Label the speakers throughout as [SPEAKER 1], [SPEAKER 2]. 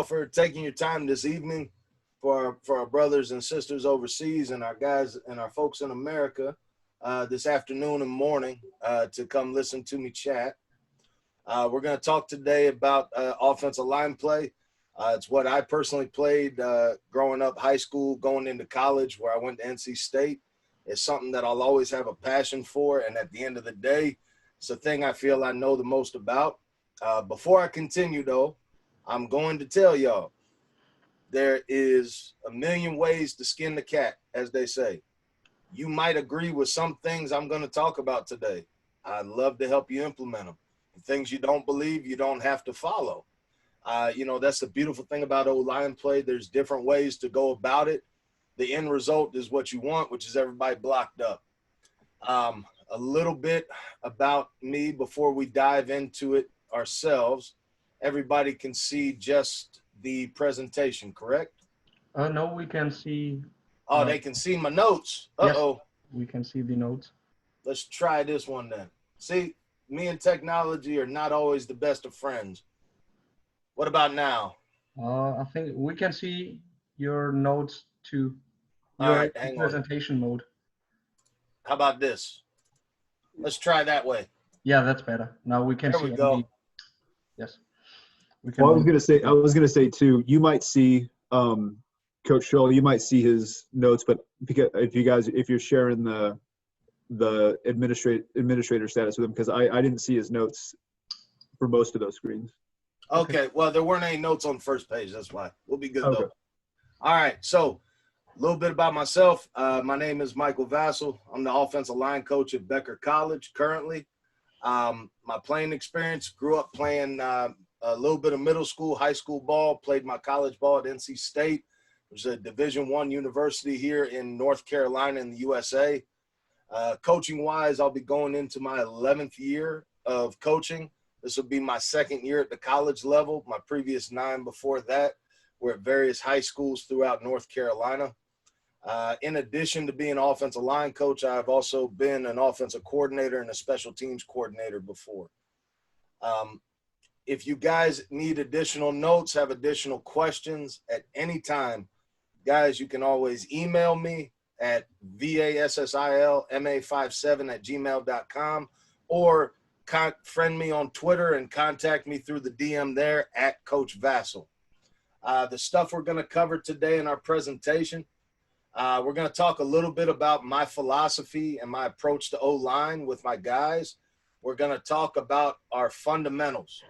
[SPEAKER 1] for taking your time this evening for our brothers and sisters overseas and our guys and our folks in America this afternoon and morning to come listen to me chat. We're going to talk today about offensive line play. It's what I personally played growing up, high school, going into college, where I went to NC State. It's something that I'll always have a passion for, and at the end of the day, it's the thing I feel I know the most about. Before I continue, though, I'm going to tell y'all there is a million ways to skin the cat, as they say. You might agree with some things I'm going to talk about today. I'd love to help you implement them. The things you don't believe, you don't have to follow. That's the beautiful thing about O-line play. There's different ways to go about it. The end result is what you want, which is everybody blocked up. A little bit about me before we dive into it ourselves. Everybody can see just the presentation, correct?
[SPEAKER 2] No, we can see.
[SPEAKER 1] Oh, they can see my notes. Uh-oh.
[SPEAKER 2] Yes, we can see the notes.
[SPEAKER 1] Let's try this one then. See, me and technology are not always the best of friends. What about now?
[SPEAKER 2] I think we can see your notes too.
[SPEAKER 1] All right, hang on.
[SPEAKER 2] Presentation mode.
[SPEAKER 1] How about this? Let's try that way.
[SPEAKER 2] Yeah, that's better. Now we can
[SPEAKER 1] There
[SPEAKER 2] see.
[SPEAKER 1] we go.
[SPEAKER 2] Yes. We can.
[SPEAKER 3] Well, I was gonna say too. You might see Coach Scholl. You might see his notes, but because if you're sharing the administrator status with him, because I didn't see his notes for most of those screens.
[SPEAKER 1] Okay. Well, there weren't any notes on the first page. That's why. We'll be good
[SPEAKER 3] Okay.
[SPEAKER 1] though. All right. So a little bit about myself. My name is Michael Vassil. I'm the offensive line coach at Becker College currently. My playing experience, grew up playing a little bit of middle school, high school ball, played my college ball at NC State, which is a Division I university here in North Carolina in the USA. Coaching-wise, I'll be going into my 11th year of coaching. This will be my second year at the college level. My previous 9 before that were at various high schools throughout North Carolina. In addition to being an offensive line coach, I've also been an offensive coordinator and a special teams coordinator before. If you guys need additional notes, have additional questions at any time, guys, you can always email me at vassilma57@gmail.com or friend me on Twitter and contact me through the DM there at Coach Vassil. The stuff we're going to cover today in our presentation, we're going to talk a little bit about my philosophy and my approach to O-line with my guys. We're going to talk about our fundamentals.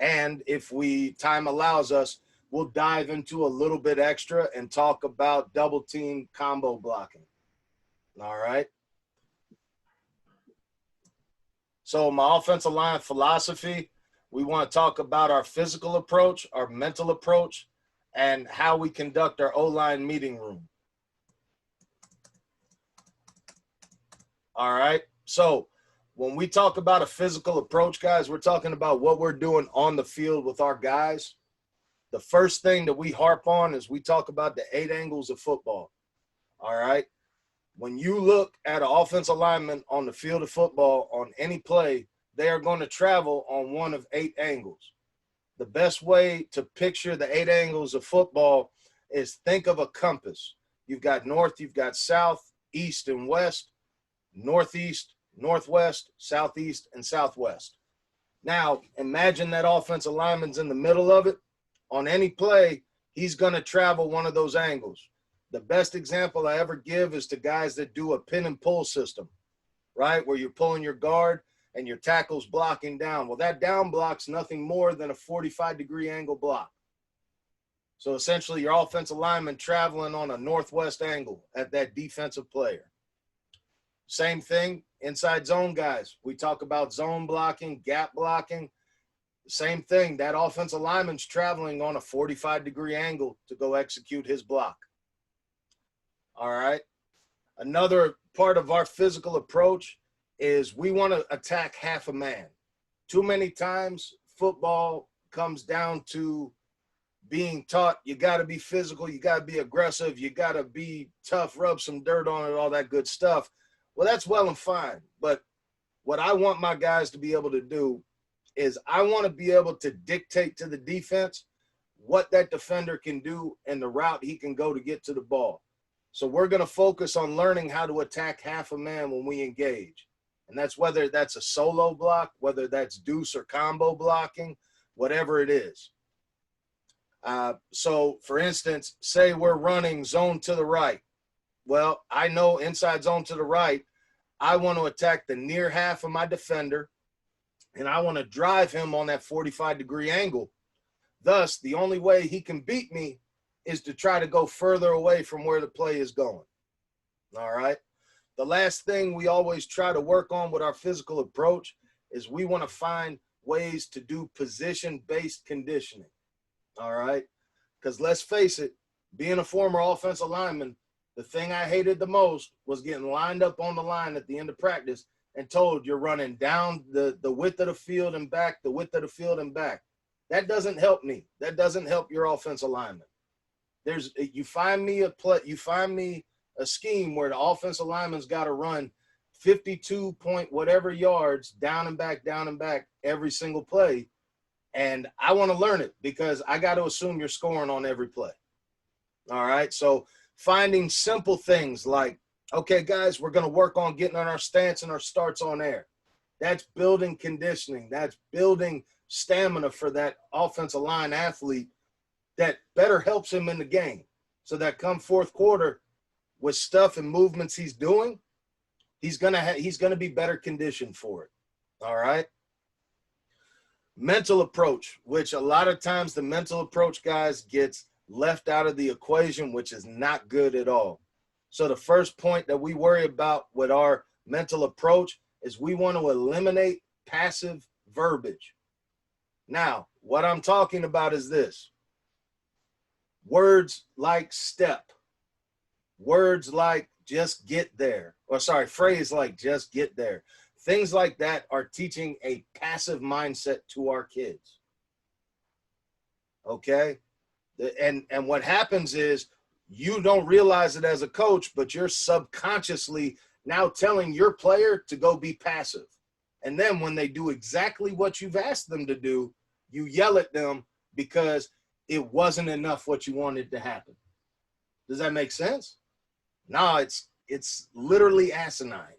[SPEAKER 1] And if time allows us, we'll dive into a little bit extra and talk about double team combo blocking. All right. So my offensive line philosophy, we want to talk about our physical approach, our mental approach, and how we conduct our O-line meeting room. All right. So when we talk about a physical approach, guys, we're talking about what we're doing on the field with our guys. The first thing that we harp on is we talk about the 8 angles of football. All right. When you look at an offensive lineman on the field of football on any play, they are going to travel on one of 8 angles. The best way to picture the 8 angles of football is think of a compass. You've got north, you've got south, east and west, northeast, northwest, southeast, and southwest. Now, imagine that offensive lineman's in the middle of it. On any play, he's going to travel one of those angles. The best example I ever give is to guys that do a pin and pull system, right, where you're pulling your guard and your tackle's blocking down. Well, that down block's nothing more than a 45-degree angle block. So essentially, your offensive lineman traveling on a northwest angle at that defensive player. Same thing, inside zone guys. We talk about zone blocking, gap blocking. Same thing, that offensive lineman's traveling on a 45-degree angle to go execute his block. All right. Another part of our physical approach is we want to attack half a man. Too many times, football comes down to being taught you got to be physical, you got to be aggressive, you got to be tough, rub some dirt on it, all that good stuff. Well, that's well and fine. But what I want my guys to be able to do is I want to be able to dictate to the defense what that defender can do and the route he can go to get to the ball. So we're going to focus on learning how to attack half a man when we engage. And that's whether that's a solo block, whether that's deuce or combo blocking, whatever it is. So, for instance, say we're running zone to the right. Well, I know inside zone to the right, I want to attack the near half of my defender, and I want to drive him on that 45-degree angle. Thus, the only way he can beat me is to try to go further away from where the play is going. All right? The last thing we always try to work on with our physical approach is we want to find ways to do position-based conditioning. All right? Because let's face it, being a former offensive lineman, the thing I hated the most was getting lined up on the line at the end of practice and told you're running down the width of the field and back, the width of the field and back. That doesn't help me. That doesn't help your offensive lineman. You find me a scheme where the offensive lineman's got to run 52 point whatever yards down and back every single play. And I want to learn it because I got to assume you're scoring on every play. All right. So finding simple things like, okay, guys, we're going to work on getting on our stance and our starts on air. That's building conditioning. That's building stamina for that offensive line athlete that better helps him in the game. So that come fourth quarter with stuff and movements he's doing, he's going to be better conditioned for it. All right. Mental approach, which a lot of times the mental approach, guys, gets left out of the equation, which is not good at all. So the first point that we worry about with our mental approach is we want to eliminate passive verbiage. Now, what I'm talking about is this. Words like step, words like just get there, phrase like just get there. Things like that are teaching a passive mindset to our kids. Okay? And what happens is you don't realize it as a coach, but you're subconsciously now telling your player to go be passive. And then when they do exactly what you've asked them to do, you yell at them because it wasn't enough what you wanted to happen. Does that make sense? No, it's literally asinine.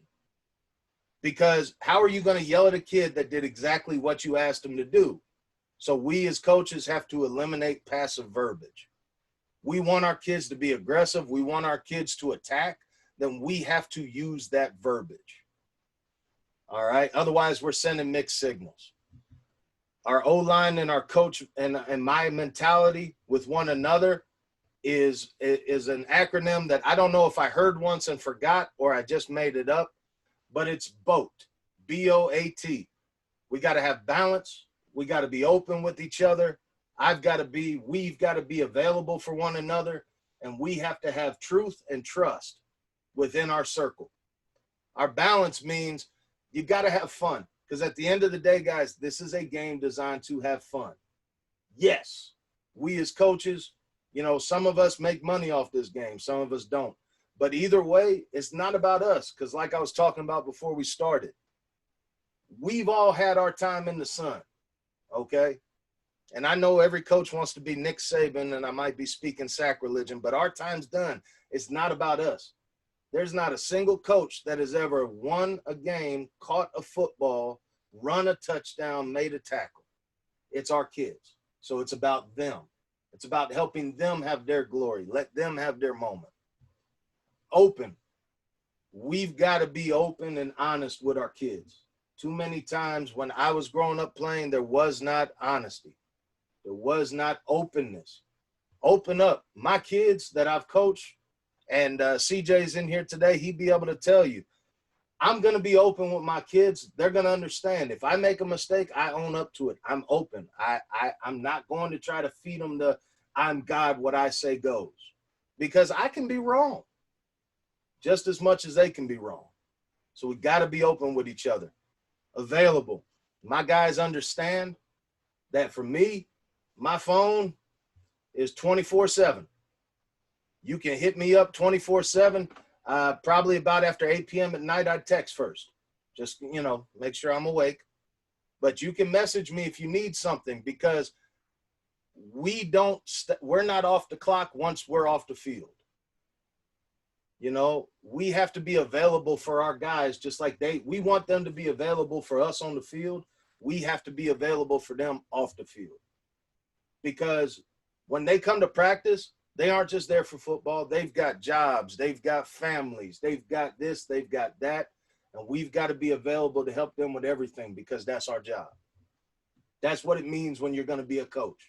[SPEAKER 1] Because how are you going to yell at a kid that did exactly what you asked him to do? So we as coaches have to eliminate passive verbiage. We want our kids to be aggressive. We want our kids to attack. Then we have to use that verbiage. All right. Otherwise, we're sending mixed signals. Our O-line and our coach and my mentality with one another is an acronym that I don't know if I heard once and forgot or I just made it up, but it's BOAT, B-O-A-T. We got to have balance. We got to be open with each other. We've got to be available for one another, and we have to have truth and trust within our circle. Our balance means you got to have fun, because at the end of the day, guys, this is a game designed to have fun. Yes, we as coaches, some of us make money off this game. Some of us don't. But either way, it's not about us, because like I was talking about before we started, we've all had our time in the sun, okay? And I know every coach wants to be Nick Saban, and I might be speaking sacrilege, but our time's done. It's not about us. There's not a single coach that has ever won a game, caught a football, run a touchdown, made a tackle. It's our kids. So it's about them. It's about helping them have their glory. Let them have their moment. Open. We've got to be open and honest with our kids. Too many times when I was growing up playing, there was not honesty. There was not openness. Open up. My kids that I've coached, and CJ's in here today, he'd be able to tell you, I'm going to be open with my kids. They're going to understand. If I make a mistake, I own up to it. I'm open. I'm not going to try to feed them the I'm God, what I say goes. Because I can be wrong just as much as they can be wrong. So we got to be open with each other. Available. My guys understand that for me, my phone is 24/7. You can hit me up 24/7. Probably about after 8 p.m. at night, I'd text first. Just, make sure I'm awake. But you can message me if you need something, because we're not off the clock once we're off the field. You know, we have to be available for our guys, just like we want them to be available for us on the field. We have to be available for them off the field. Because when they come to practice, they aren't just there for football. They've got jobs, they've got families, they've got this, they've got that. And we've got to be available to help them with everything, because that's our job. That's what it means when you're going to be a coach.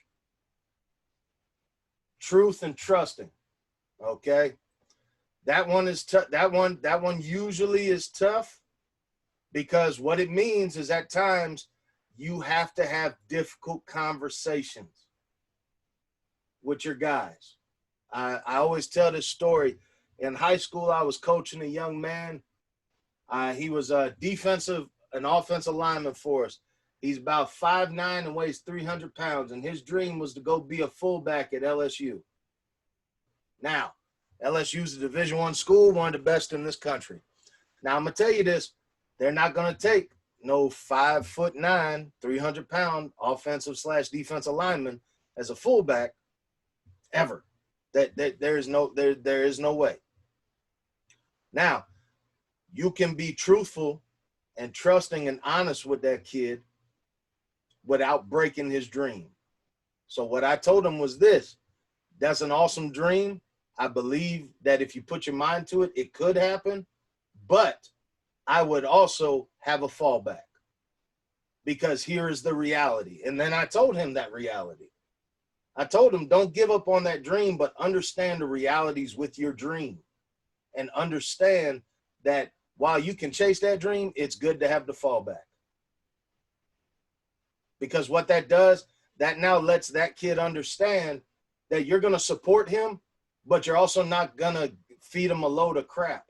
[SPEAKER 1] Truth and trusting. Okay. That one is that one usually is tough, because what it means is at times you have to have difficult conversations with your guys. I always tell this story. In high school, I was coaching a young man. He was an offensive lineman for us. He's about 5'9" and weighs 300 pounds, and his dream was to go be a fullback at LSU. Now, LSU's a Division I school, one of the best in this country. Now, I'm going to tell you this. They're not going to take no 5'9", 300-pound offensive/defensive lineman as a fullback ever. There is no way. Now, you can be truthful and trusting and honest with that kid without breaking his dream. So what I told him was this: that's an awesome dream. I believe that if you put your mind to it, it could happen, but I would also have a fallback, because here is the reality. And then I told him that reality. I told him, don't give up on that dream, but understand the realities with your dream, and understand that while you can chase that dream, it's good to have the fallback. Because what that does, that now lets that kid understand that you're going to support him, but you're also not going to feed him a load of crap.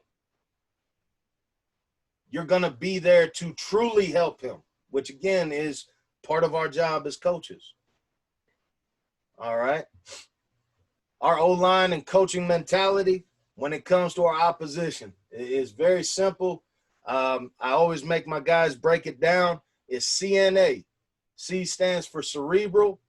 [SPEAKER 1] You're going to be there to truly help him, which again is part of our job as coaches. All right. Our O-line and coaching mentality when it comes to our opposition is very simple. I always make my guys break it down. It's CNA. C stands for cerebral.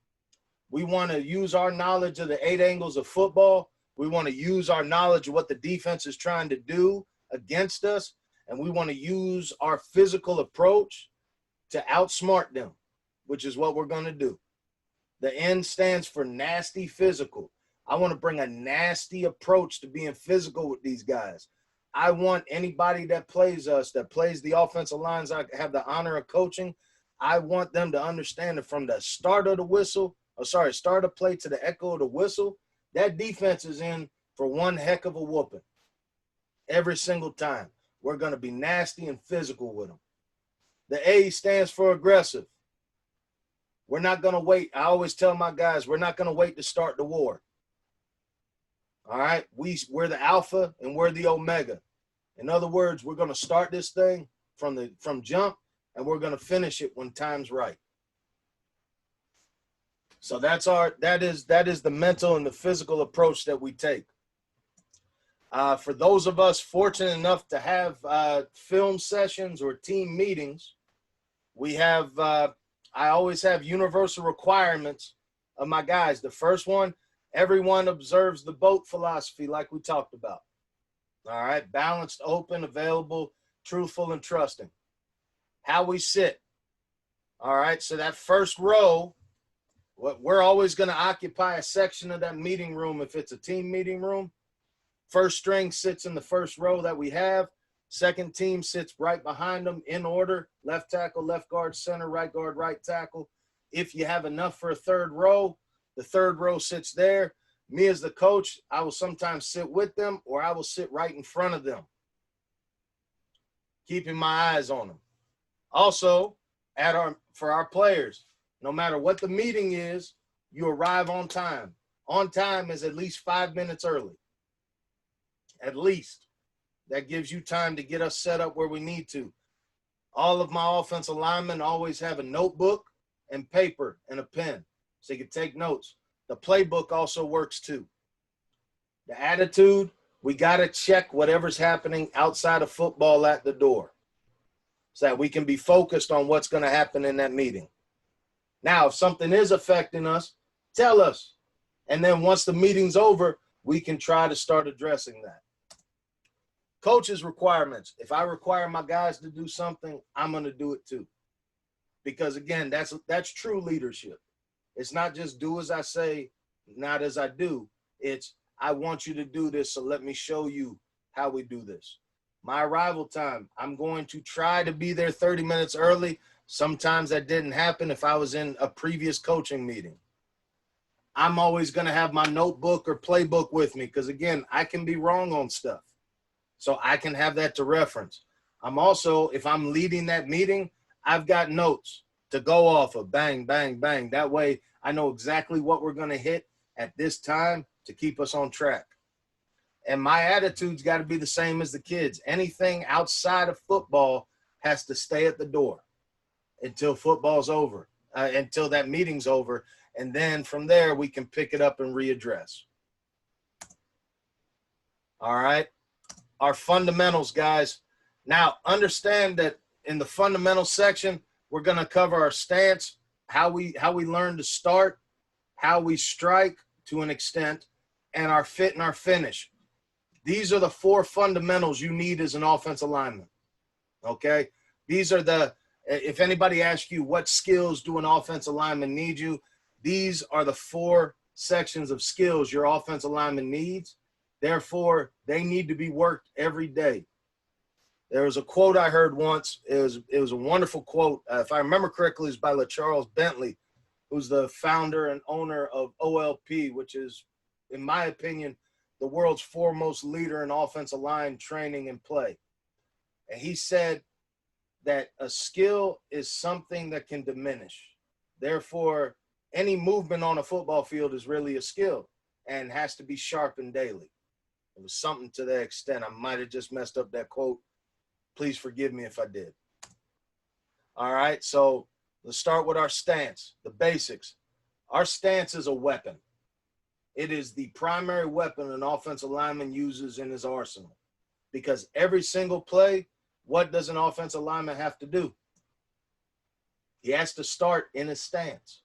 [SPEAKER 1] We want to use our knowledge of the 8 angles of football. We want to use our knowledge of what the defense is trying to do against us. And we want to use our physical approach to outsmart them, which is what we're going to do. The N stands for nasty physical. I want to bring a nasty approach to being physical with these guys. I want anybody that plays us, that plays the offensive lines I have the honor of coaching, I want them to understand that from the start of the start of play to the echo of the whistle, that defense is in for one heck of a whooping. Every single time. We're going to be nasty and physical with them. The A stands for aggressive. We're not going to wait. I always tell my guys, we're not going to wait to start the war. All right? We're the alpha and we're the omega. In other words, we're going to start this thing from jump, and we're going to finish it when time's right. So that is the mental and the physical approach that we take. For those of us fortunate enough to have film sessions or team meetings, we have I always have universal requirements of my guys. The first one, everyone observes the boat philosophy like we talked about. All right, balanced, open, available, truthful, and trusting. How we sit. All right, so that first row, we're always going to occupy a section of that meeting room if it's a team meeting room. First string sits in the first row that we have. Second team sits right behind them in order. Left tackle, left guard, center, right guard, right tackle. If you have enough for a third row, the third row sits there. Me as the coach, I will sometimes sit with them, or I will sit right in front of them, keeping my eyes on them. Also, for our players, no matter what the meeting is, you arrive on time. On time is at least 5 minutes early. At least. That gives you time to get us set up where we need to. All of my offensive linemen always have a notebook and paper and a pen, so you can take notes. The playbook also works too. The attitude, we got to check whatever's happening outside of football at the door, so that we can be focused on what's going to happen in that meeting. Now, if something is affecting us, Tell us. And then once the meeting's over, we can try to start addressing that. Coach's requirements. If I require my guys to do something, I'm going to do it too. Because again, that's true leadership. It's not just do as I say, not as I do. It's I want you to do this, so let me show you how we do this. My arrival time, I'm going to try to be there 30 minutes early. Sometimes that didn't happen if I was in a previous coaching meeting. I'm always going to have my notebook or playbook with me because, again, I can be wrong on stuff. So I can have that to reference. I'm also, if I'm leading that meeting, I've got notes to go off of, bang, bang, bang. That way I know exactly what we're going to hit at this time to keep us on track. And my attitude's got to be the same as the kids. Anything outside of football has to stay at the door until football's over, until that meeting's over. And then from there, we can pick it up and readdress. All right. Our fundamentals, guys. Now, understand that in the fundamental section, we're going to cover our stance, how we learn to start, how we strike to an extent, and our fit and our finish. These are the 4 fundamentals you need as an offensive lineman, okay? These are if anybody asks you what skills do an offensive lineman need you, these are the 4 sections of skills your offensive lineman needs. Therefore, they need to be worked every day. There was a quote I heard once. It was a wonderful quote. If I remember correctly, it's by Charles Bentley, who's the founder and owner of OLP, which is, in my opinion, the world's foremost leader in offensive line training and play. And he said that a skill is something that can diminish. Therefore, any movement on a football field is really a skill and has to be sharpened daily. It was something to that extent. I might have just messed up that quote. Please forgive me if I did. All right, so let's start with our stance, the basics. Our stance is a weapon. It is the primary weapon an offensive lineman uses in his arsenal. Because every single play, what does an offensive lineman have to do? He has to start in his stance.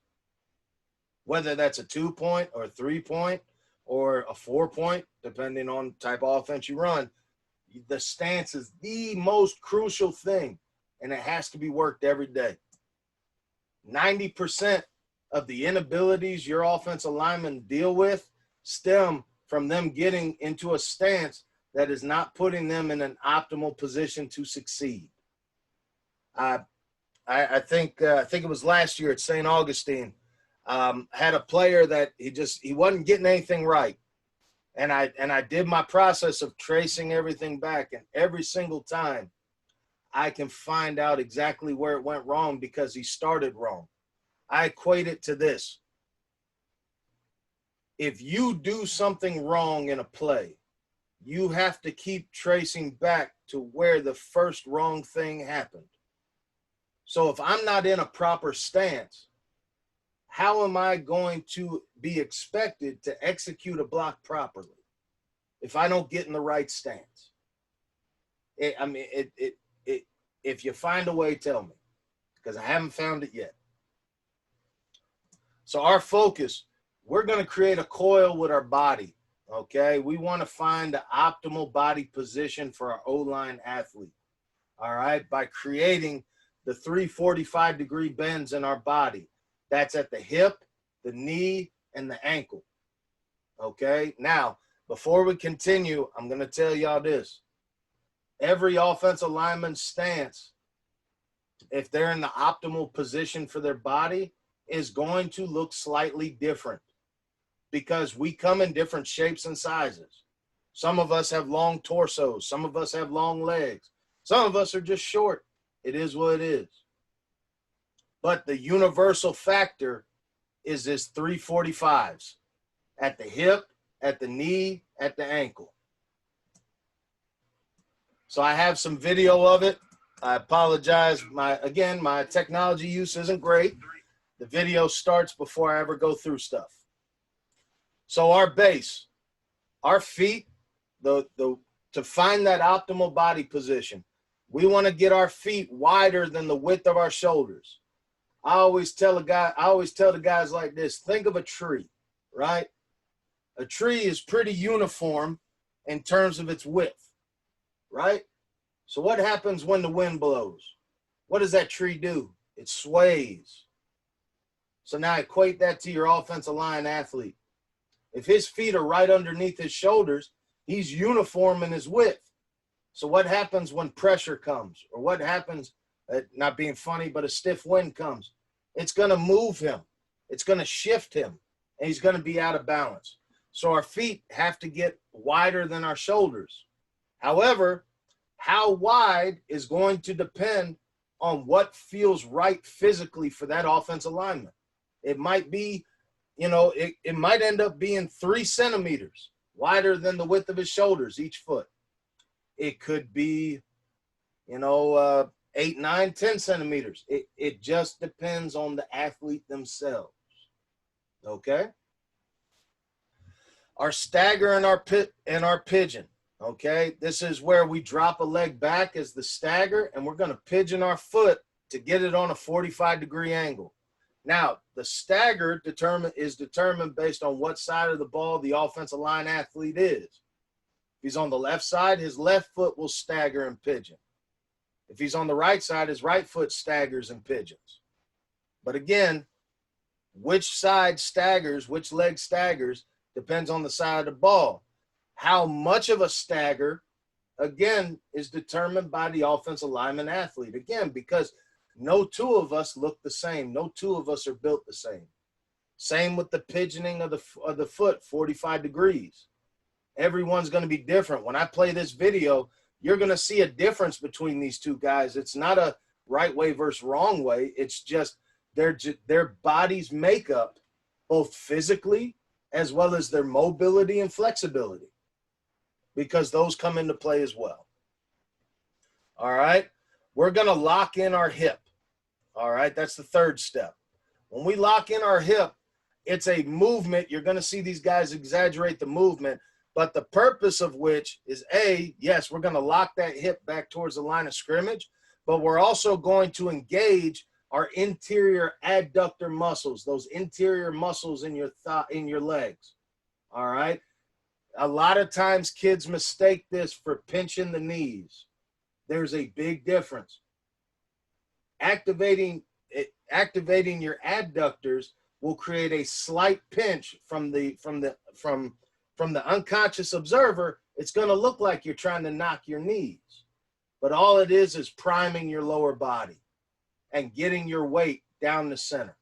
[SPEAKER 1] Whether that's a 2-point or a 3-point or a 4-point, depending on the type of offense you run, the stance is the most crucial thing, and it has to be worked every day. 90% of the inabilities your offensive linemen deal with stem from them getting into a stance that is not putting them in an optimal position to succeed. I think it was last year at St. Augustine, had a player that he wasn't getting anything right. And I did my process of tracing everything back, and every single time I can find out exactly where it went wrong because he started wrong. I equate it to this. If you do something wrong in a play, you have to keep tracing back to where the first wrong thing happened. So if I'm not in a proper stance, how am I going to be expected to execute a block properly if I don't get in the right stance? If you find a way, tell me, because I haven't found it yet. So our focus, we're going to create a coil with our body, okay? We want to find the optimal body position for our O-line athlete, all right, by creating the 345-degree bends in our body. That's at the hip, the knee, and the ankle, okay? Now, before we continue, I'm going to tell y'all this. Every offensive lineman's stance, if they're in the optimal position for their body, is going to look slightly different because we come in different shapes and sizes. Some of us have long torsos. Some of us have long legs. Some of us are just short. It is what it is. But the universal factor is this 345s at the hip, at the knee, at the ankle. So I have some video of it. I apologize. My technology use isn't great. The video starts before I ever go through stuff. So our base, our feet, to find that optimal body position, we want to get our feet wider than the width of our shoulders. I always tell the guys like this, think of a tree, right? A tree is pretty uniform in terms of its width, right? So what happens when the wind blows? What does that tree do? It sways. So now equate that to your offensive line athlete. If his feet are right underneath his shoulders, he's uniform in his width. So what happens when pressure comes? Or what happens, not being funny, but a stiff wind comes? It's going to move him. It's going to shift him. And he's going to be out of balance. So our feet have to get wider than our shoulders. However, how wide is going to depend on what feels right physically for that offensive lineman. It might be, it might end up being 3 centimeters wider than the width of his shoulders each foot. It could be, 8, 9, 10 centimeters. It just depends on the athlete themselves. Okay? Our stagger and our pigeon. Okay? This is where we drop a leg back as the stagger, and we're going to pigeon our foot to get it on a 45-degree angle. Now, the stagger is determined based on what side of the ball the offensive line athlete is. If he's on the left side, his left foot will stagger and pigeon. If he's on the right side, his right foot staggers and pigeons. But again, which side staggers, which leg staggers, depends on the side of the ball. How much of a stagger, again, is determined by the offensive lineman athlete. Again, because no two of us look the same. No two of us are built the same. Same with the pigeoning of the foot, 45 degrees. Everyone's going to be different. When I play this video, you're going to see a difference between these two guys. It's not a right way versus wrong way. It's just their body's makeup, both physically as well as their mobility and flexibility, because those come into play as well. All right. We're going to lock in our hip. All right. That's the third step. When we lock in our hip, it's a movement. You're going to see these guys exaggerate the movement, but the purpose of which is yes, we're going to lock that hip back towards the line of scrimmage, but we're also going to engage our interior adductor muscles, those interior muscles in your in your legs. All right. A lot of times kids mistake this for pinching the knees. There's a big difference. Activating your adductors will create a slight pinch from the unconscious observer. It's going to look like you're trying to knock your knees, but all it is priming your lower body and getting your weight down the center.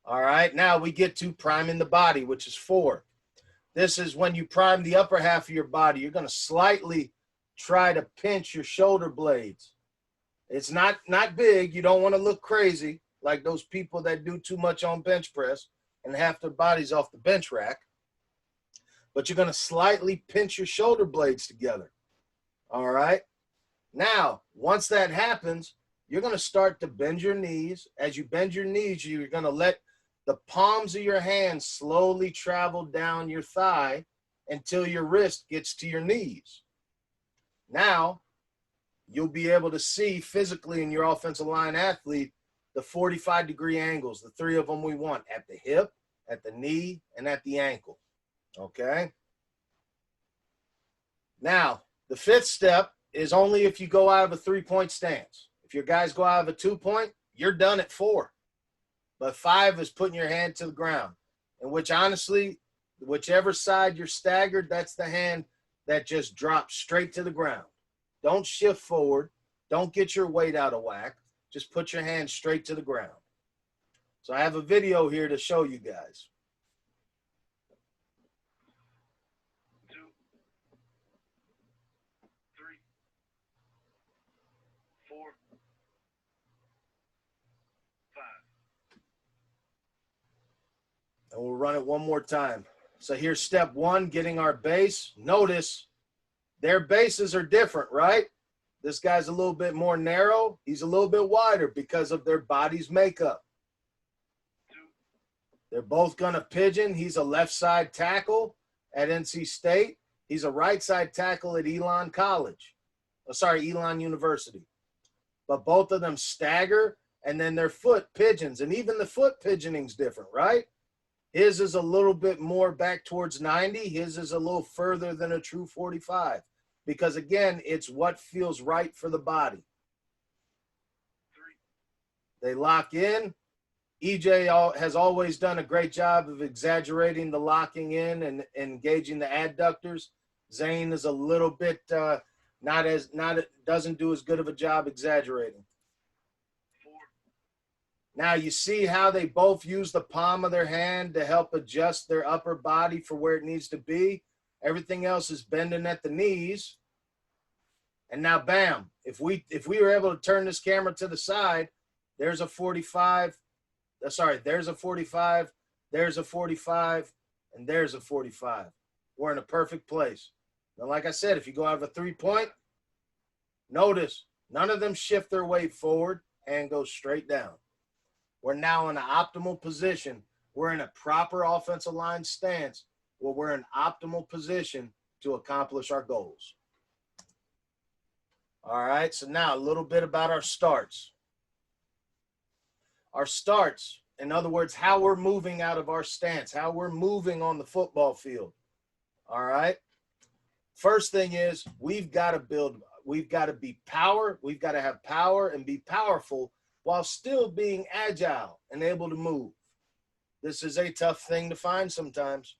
[SPEAKER 1] All right, now we get to priming the body, which is 4. This is when you prime the upper half of your body. You're going to slightly try to pinch your shoulder blades. It's not big. You don't want to look crazy like those people that do too much on bench press and half their body's off the bench rack. But you're going to slightly pinch your shoulder blades together. All right. Now, once that happens, you're going to start to bend your knees. As you bend your knees, you're going to let the palms of your hands slowly travel down your thigh until your wrist gets to your knees. Now, you'll be able to see physically in your offensive line athlete the 45-degree angles, the 3 of them we want, at the hip, at the knee, and at the ankle. Okay? Now, the 5th step is only if you go out of a 3-point stance. If your guys go out of a 2-point, you're done at 4. But 5 is putting your hand to the ground, in which honestly, whichever side you're staggered, that's the hand that just drops straight to the ground. Don't shift forward. Don't get your weight out of whack. Just put your hand straight to the ground. So I have a video here to show you guys.
[SPEAKER 4] 2, 3, 4, 5.
[SPEAKER 1] And we'll run it one more time. So here's step 1, getting our base. Notice their bases are different, right? This guy's a little bit more narrow. He's a little bit wider because of their body's makeup.
[SPEAKER 4] 2.
[SPEAKER 1] They're both going to pigeon. He's a left side tackle at NC State. He's a right side tackle at Elon University. But both of them stagger and then their foot pigeons, and even the foot pigeoning's different, right? His is a little bit more back towards 90. His is a little further than a true 45 because, again, it's what feels right for the body.
[SPEAKER 4] 3,
[SPEAKER 1] They lock in. EJ has always done a great job of exaggerating the locking in and engaging the adductors. Zane is a little bit doesn't do as good of a job exaggerating.
[SPEAKER 4] 4,
[SPEAKER 1] Now you see how they both use the palm of their hand to help adjust their upper body for where it needs to be. Everything else is bending at the knees. And now, bam, if we were able to turn this camera to the side, there's a 45. Sorry, there's a 45, there's a 45, and there's a 45. We're in a perfect place. Now, like I said, if you go out of a 3-point, notice none of them shift their weight forward and go straight down. We're now in an optimal position. We're in a proper offensive line stance where we're in optimal position to accomplish our goals. All right, so now a little bit about our starts. Our starts, in other words, how we're moving out of our stance, how we're moving on the football field. All right. First thing is we've got to be power. We've got to have power and be powerful while still being agile and able to move. This is a tough thing to find sometimes.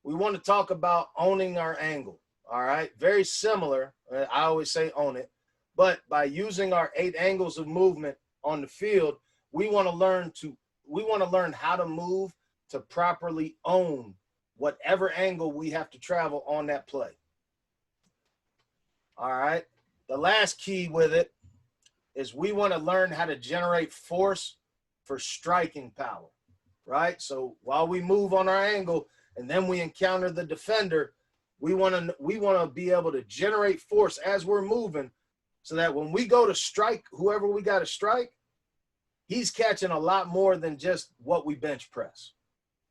[SPEAKER 1] We want to talk about owning our angle. All right. Very similar. I always say own it. But by using our 8 angles of movement on the field, we want to learn how to move to properly own whatever angle we have to travel on that play. All right. The last key with it is we want to learn how to generate force for striking power, right? So while we move on our angle and then we encounter the defender, we want to be able to generate force as we're moving so that when we go to strike whoever we got to strike, he's catching a lot more than just what we bench press.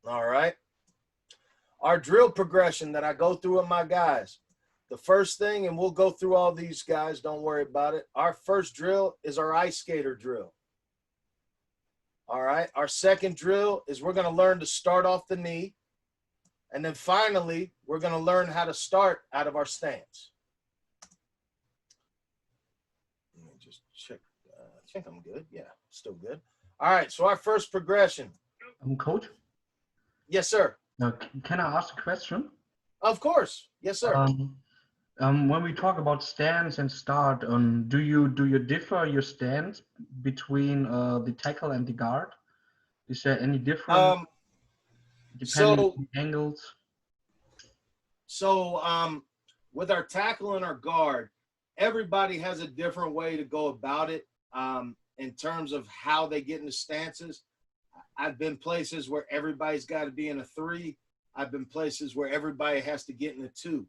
[SPEAKER 1] All right. Our drill progression that I go through with my guys, the first thing, and we'll go through all these guys, don't worry about it. Our first drill is our ice skater drill. All right. Our second drill is we're going to learn to start off the knee. And then finally, we're going to learn how to start out of our stance. Let me just check. I think I'm good. Yeah, still good. All right. So our first progression.
[SPEAKER 2] Coach,
[SPEAKER 1] Yes, sir.
[SPEAKER 2] can I ask a question?
[SPEAKER 1] Of course. Yes, sir.
[SPEAKER 2] When we talk about stance and start, do you differ your stance between the tackle and the guard? Is there any difference depending on angles?
[SPEAKER 1] So with our tackle and our guard, everybody has a different way to go about it in terms of how they get into stances. I've been places where everybody's got to be in a 3. I've been places where everybody has to get in a 2.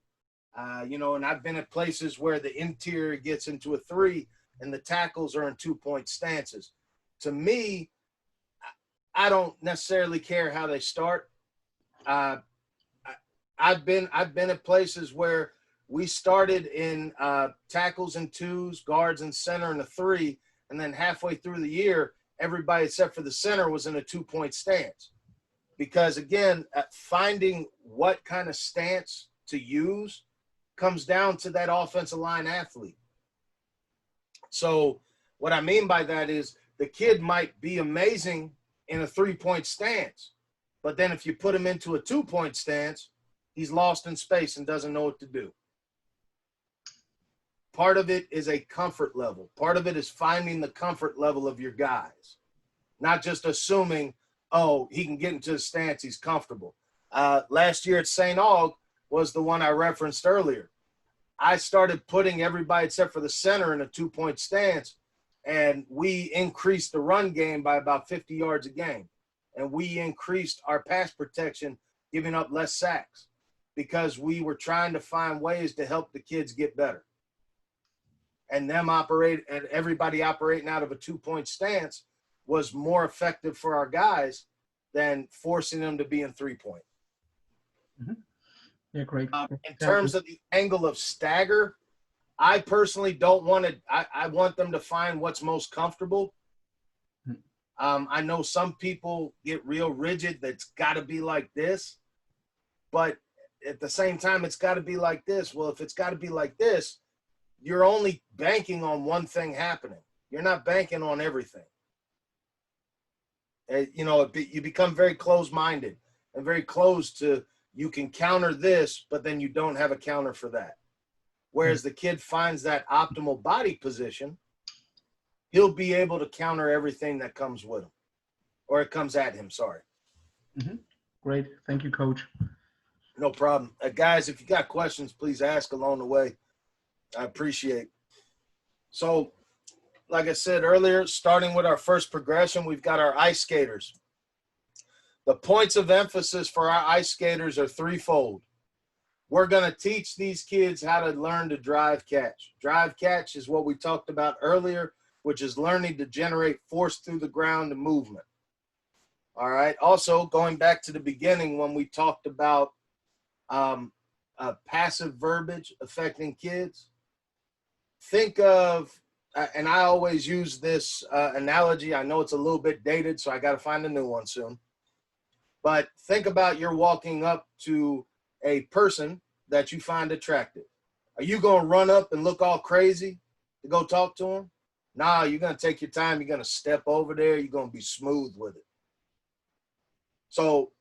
[SPEAKER 1] And I've been at places where the interior gets into a 3 and the tackles are in 2-point stances. To me, I don't necessarily care how they start. I've been at places where we started in tackles and 2s, guards and center in a 3, and then halfway through the year, everybody except for the center was in a 2-point stance. Because again, finding what kind of stance to use comes down to that offensive line athlete. So what I mean by that is the kid might be amazing in a 3-point stance, but then if you put him into a 2-point stance, he's lost in space and doesn't know what to do. Part of it is a comfort level. Part of it is finding the comfort level of your guys, not just assuming, oh, he can get into the stance, he's comfortable. Last year at St. Aug was the one I referenced earlier. I started putting everybody except for the center in a 2-point stance, and we increased the run game by about 50 yards a game. And we increased our pass protection, giving up less sacks, because we were trying to find ways to help the kids get better. And everybody operating out of a 2-point stance was more effective for our guys than forcing them to be in 3-point.
[SPEAKER 2] Mm-hmm. Yeah, great.
[SPEAKER 1] In terms of the angle of stagger, I personally don't want to, I want them to find what's most comfortable. I know some people get real rigid. That's got to be like this, but at the same time, it's got to be like this. Well, if it's got to be like this, you're only banking on one thing happening. You're not banking on everything. You know, you become very closed-minded and very close to, you can counter this, but then you don't have a counter for that. Whereas the kid finds that optimal body position, he'll be able to counter everything that comes with him, or it comes at him, sorry.
[SPEAKER 2] Great. Thank you, Coach.
[SPEAKER 1] No problem. Guys, if you got questions, please ask along the way. I appreciate. So, like I said earlier, starting with our first progression, we've got our ice skaters. The points of emphasis for our ice skaters are threefold. We're going to teach these kids how to learn to drive catch. Drive catch is what we talked about earlier, which is learning to generate force through the ground and movement. All right. Also, going back to the beginning when we talked about passive verbiage affecting kids, think of, and I always use this analogy. I know it's a little bit dated, so I got to find a new one soon. But think about you're walking up to a person that you find attractive. Are you going to run up and look all crazy to go talk to him? Nah, you're going to take your time. You're going to step over there. You're going to be smooth with it. So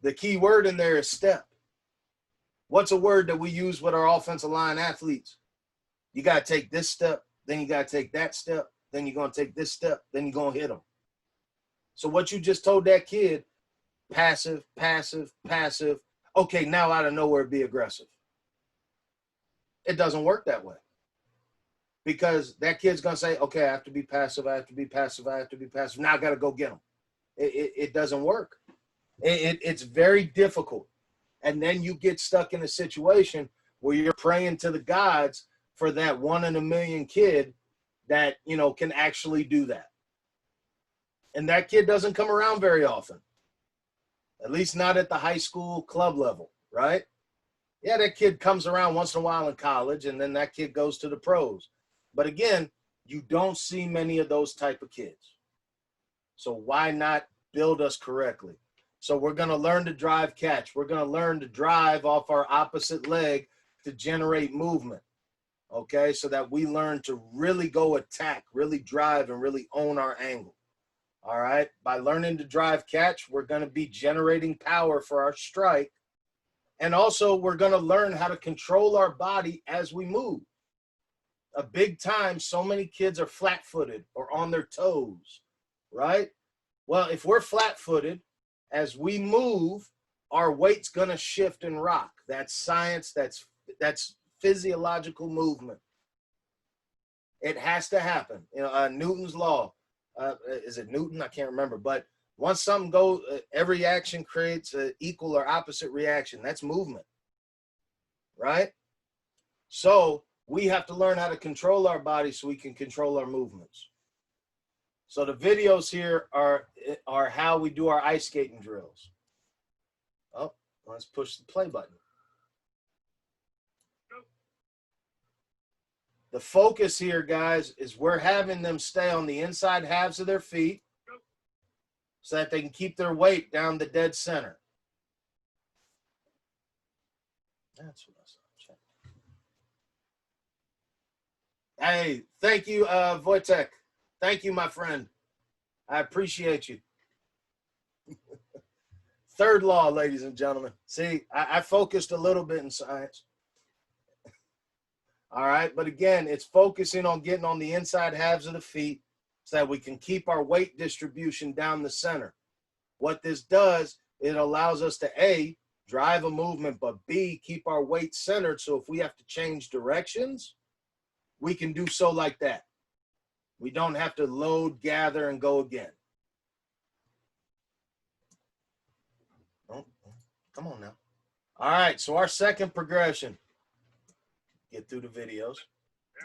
[SPEAKER 1] the key word in there is step. What's a word that we use with our offensive line athletes? You got to take this step, then you got to take that step, then you're going to take this step, then you're going to hit them. So what you just told that kid, passive, passive, passive. Okay, now out of nowhere, be aggressive. It doesn't work that way. Because that kid's going to say, okay, I have to be passive, I have to be passive, I have to be passive. Now I got to go get them. It doesn't work. It's very difficult. And then you get stuck in a situation where you're praying to the gods for that 1 in a million kid that, you know, can actually do that. And that kid doesn't come around very often. At least not at the high school club level, right? Yeah, that kid comes around once in a while in college, and then that kid goes to the pros. But again, you don't see many of those type of kids. So why not build us correctly? So we're going to learn to drive catch. We're going to learn to drive off our opposite leg to generate movement, okay? So that we learn to really go attack, really drive, and really own our angle. All right, by learning to drive catch, we're going to be generating power for our strike. And also, we're going to learn how to control our body as we move. A big time, so many kids are flat-footed or on their toes, right? Well, if we're flat-footed, as we move, our weight's going to shift and rock. That's science, that's physiological movement. It has to happen. You know, Newton's law. Is it Newton? I can't remember. But once something goes, every action creates an equal or opposite reaction. That's movement, right? So we have to learn how to control our body so we can control our movements. So the videos here are how we do our ice skating drills. Oh, let's push the play button. The focus here, guys, is we're having them stay on the inside halves of their feet so that they can keep their weight down the dead center. That's what I saw. Hey, thank you, Wojtek. Thank you, my friend. I appreciate you. Third law, ladies and gentlemen. See, I focused a little bit in science. All right, but again, it's focusing on getting on the inside halves of the feet so that we can keep our weight distribution down the center. What this does, it allows us to A, drive a movement, but B, keep our weight centered. So if we have to change directions, we can do so like that. We don't have to load, gather, and go again. Oh, come on now. All right, so our second progression. Get through the videos.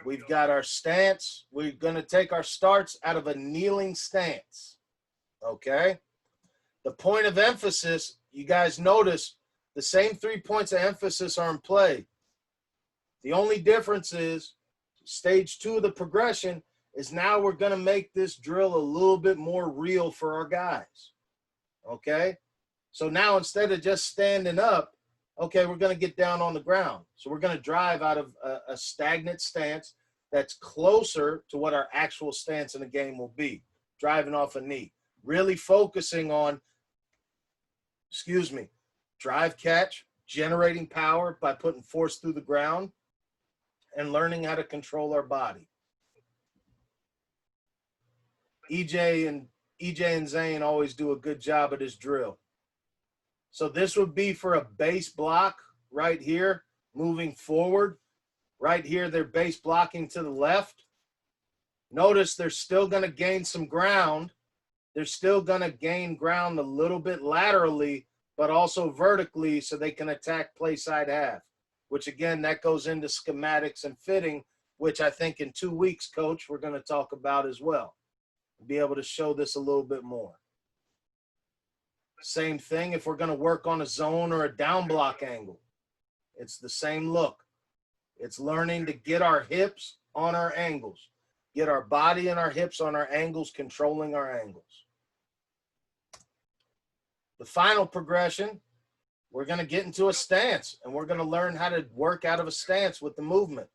[SPEAKER 1] We've got our stance. We're going to take our starts out of a kneeling stance. Okay? The point of emphasis, you guys notice the same 3 points of emphasis are in play. The only difference is stage 2 of the progression is now we're going to make this drill a little bit more real for our guys. Okay. So now instead of just standing up, okay, we're going to get down on the ground. So we're going to drive out of a stagnant stance that's closer to what our actual stance in the game will be, driving off a knee, really focusing on, drive catch, generating power by putting force through the ground, and learning how to control our body. EJ and Zane always do a good job of this drill. So this would be for a base block right here, moving forward. Right here, they're base blocking to the left. Notice they're still going to gain some ground. They're still going to gain ground a little bit laterally, but also vertically so they can attack play side half, which again, that goes into schematics and fitting, which I think in 2 weeks, Coach, we're going to talk about as well. Be able to show this a little bit more. Same thing if we're going to work on a zone or a down block angle. It's the same look. It's learning to get our hips on our angles, get our body and our hips on our angles, controlling our angles. The final progression, we're going to get into a stance, and we're going to learn how to work out of a stance with the movement.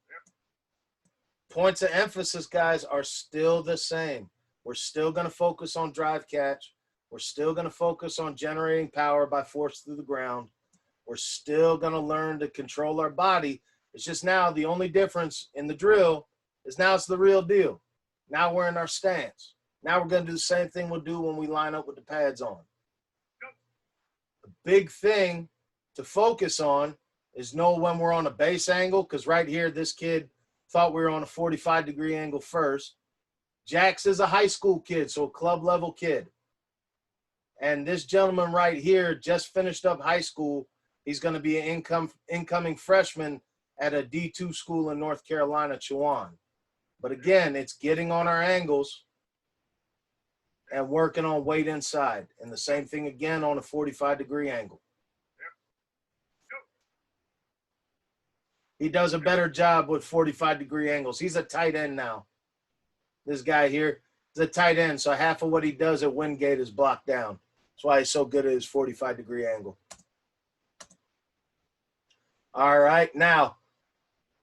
[SPEAKER 1] Points of emphasis, guys, are still the same. We're still going to focus on drive catch. We're still going to focus on generating power by force through the ground. We're still going to learn to control our body. It's just now the only difference in the drill is now it's the real deal. Now we're in our stance. Now we're going to do the same thing we'll do when we line up with the pads on. The big thing to focus on is know when we're on a base angle, because right here, this kid thought we were on a 45-degree angle first. Jax is a high school kid, so a club level kid. And this gentleman right here just finished up high school. He's going to be an incoming freshman at a D2 school in North Carolina, Chowan. But again, it's getting on our angles and working on weight inside. And the same thing again on a 45-degree angle. He does a better job with 45-degree angles. He's a tight end now. This guy here is a tight end, so half of what he does at Wingate is blocked down. That's why he's so good at his 45-degree angle. All right, now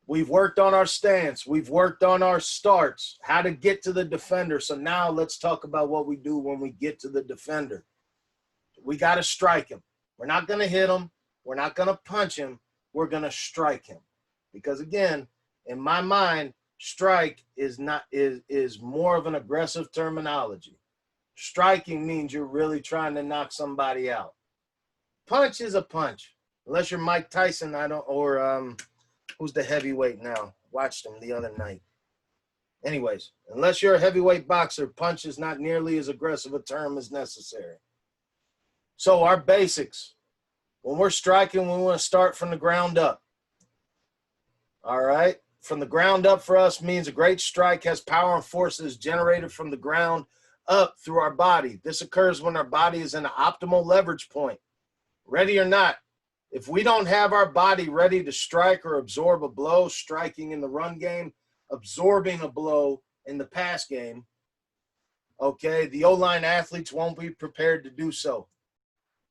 [SPEAKER 1] we've worked on our stance. We've worked on our starts, how to get to the defender. So now let's talk about what we do when we get to the defender. We got to strike him. We're not going to hit him. We're not going to punch him. We're going to strike him. Because again, in my mind, strike is more of an aggressive terminology. Striking means you're really trying to knock somebody out. Punch is a punch. Unless you're Mike Tyson, who's the heavyweight now? Watched him the other night. Anyways, unless you're a heavyweight boxer, punch is not nearly as aggressive a term as necessary. So our basics. When we're striking, we want to start from the ground up. All right? From the ground up for us means a great strike has power and forces generated from the ground up through our body. This occurs when our body is in an optimal leverage point. Ready or not, if we don't have our body ready to strike or absorb a blow, striking in the run game, absorbing a blow in the pass game, okay, the O-line athletes won't be prepared to do so.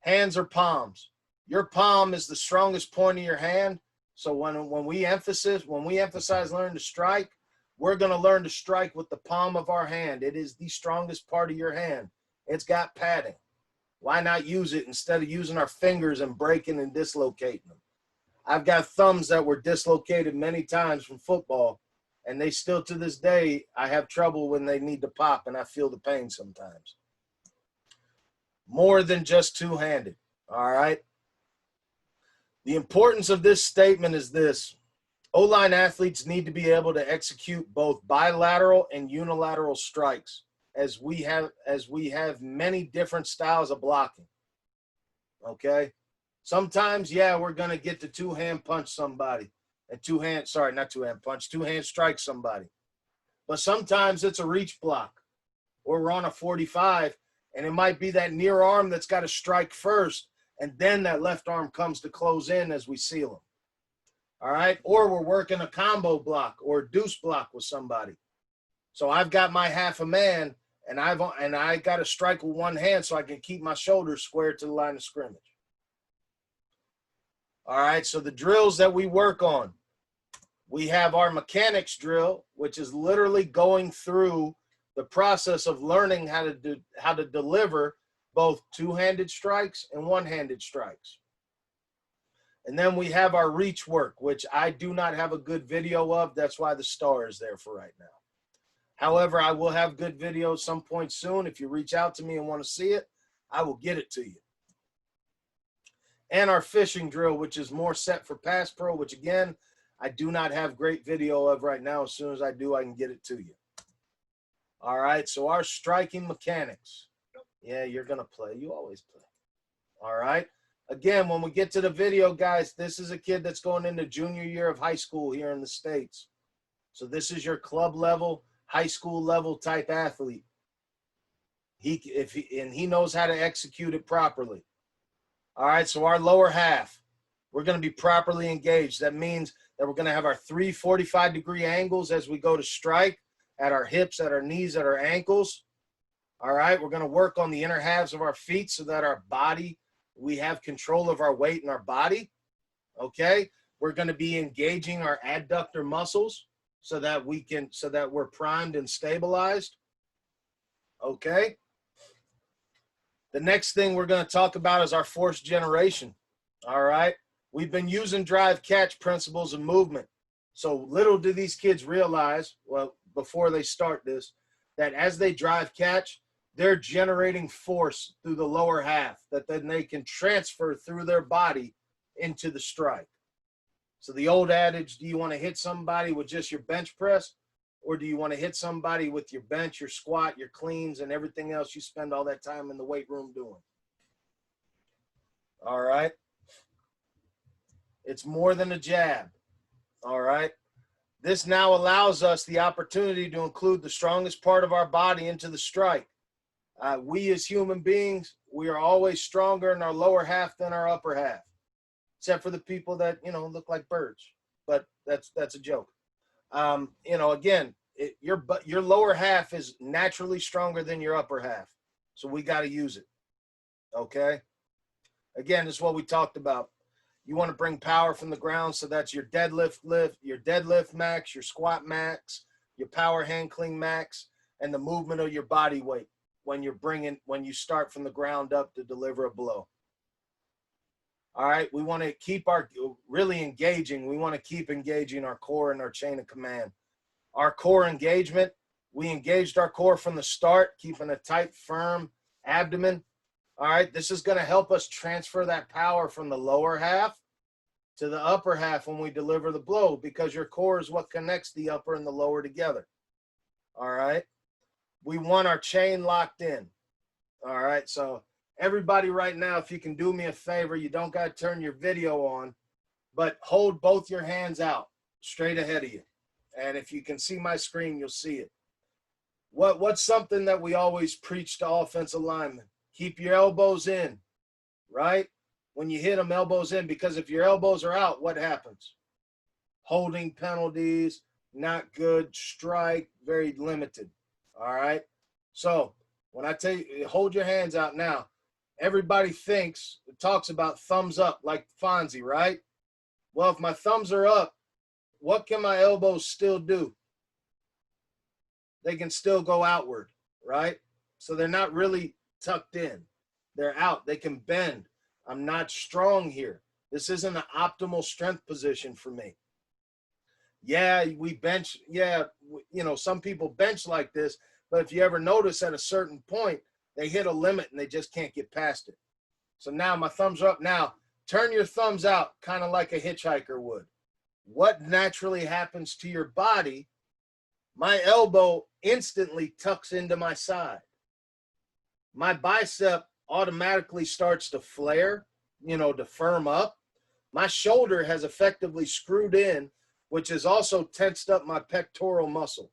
[SPEAKER 1] Hands or palms. Your palm is the strongest point of your hand. So when we emphasize learn to strike, we're going to learn to strike with the palm of our hand. It is the strongest part of your hand. It's got padding. Why not use it instead of using our fingers and breaking and dislocating them? I've got thumbs that were dislocated many times from football, and they still to this day, I have trouble when they need to pop, and I feel the pain sometimes. More than just two-handed, all right? The importance of this statement is this. O-line athletes need to be able to execute both bilateral and unilateral strikes, as we have many different styles of blocking. Okay? Sometimes, yeah, we're going to get to two-hand punch somebody. And two-hand strike somebody. But sometimes it's a reach block. Or we're on a 45, and it might be that near arm that's got to strike first, and then that left arm comes to close in as we seal them. All right. Or we're working a combo block or a deuce block with somebody. So I've got my half a man and I got to strike with one hand so I can keep my shoulders square to the line of scrimmage. All right. So the drills that we work on, we have our mechanics drill, which is literally going through the process of learning how to deliver both two-handed strikes and one-handed strikes. And then we have our reach work, which I do not have a good video of. That's why the star is there for right now. However, I will have good video some point soon. If you reach out to me and want to see it, I will get it to you. And our fishing drill, which is more set for pass pro, which again, I do not have great video of right now. As soon as I do, I can get it to you. All right, so our striking mechanics. Yeah, you're going to play. You always play. All right. Again, when we get to the video, guys, this is a kid that's going into junior year of high school here in the States. So this is your club level, high school level type athlete. He knows how to execute it properly. All right, so our lower half, we're going to be properly engaged. That means that we're going to have our 3 45-degree angles as we go to strike at our hips, at our knees, at our ankles. All right, we're going to work on the inner halves of our feet so that our body, we have control of our weight in our body. Okay, we're going to be engaging our adductor muscles so that we're primed and stabilized. Okay. The next thing we're going to talk about is our force generation. All right. We've been using drive catch principles of movement. So little do these kids realize, well, before they start this, that as they drive catch, they're generating force through the lower half that then they can transfer through their body into the strike. So the old adage, do you want to hit somebody with just your bench press, or do you want to hit somebody with your bench, your squat, your cleans, and everything else you spend all that time in the weight room doing? All right. It's more than a jab. All right. This now allows us the opportunity to include the strongest part of our body into the strike. We as human beings, we are always stronger in our lower half than our upper half, except for the people that, look like birds, but that's a joke. Again, your lower half is naturally stronger than your upper half. So we got to use it. Okay. Again, this is what we talked about. You want to bring power from the ground. So that's your deadlift max, your squat max, your power hand clean max, and the movement of your body weight when you start from the ground up to deliver a blow. All right. We want to keep really engaging. We want to keep engaging our core and our chain of command. Our core engagement, we engaged our core from the start, keeping a tight, firm abdomen. All right. This is going to help us transfer that power from the lower half to the upper half when we deliver the blow, because your core is what connects the upper and the lower together. All right. We want our chain locked in. All right. So everybody right now, if you can do me a favor, you don't got to turn your video on, but hold both your hands out straight ahead of you. And if you can see my screen, you'll see it. What's something that we always preach to offensive linemen? Keep your elbows in, right? When you hit them, elbows in, because if your elbows are out, what happens? Holding penalties, not good, strike, very limited. All right. So when I tell you, hold your hands out now, everybody talks about thumbs up like Fonzie, right? Well, if my thumbs are up, what can my elbows still do? They can still go outward, right? So they're not really tucked in. They're out. They can bend. I'm not strong here. This isn't an optimal strength position for me. Yeah, we bench. Yeah, some people bench like this, but if you ever notice at a certain point, they hit a limit and they just can't get past it. So now my thumbs are up. Now turn your thumbs out kind of like a hitchhiker would. What naturally happens to your body? My elbow instantly tucks into my side. My bicep automatically starts to flare, to firm up. My shoulder has effectively screwed in, which has also tensed up my pectoral muscle.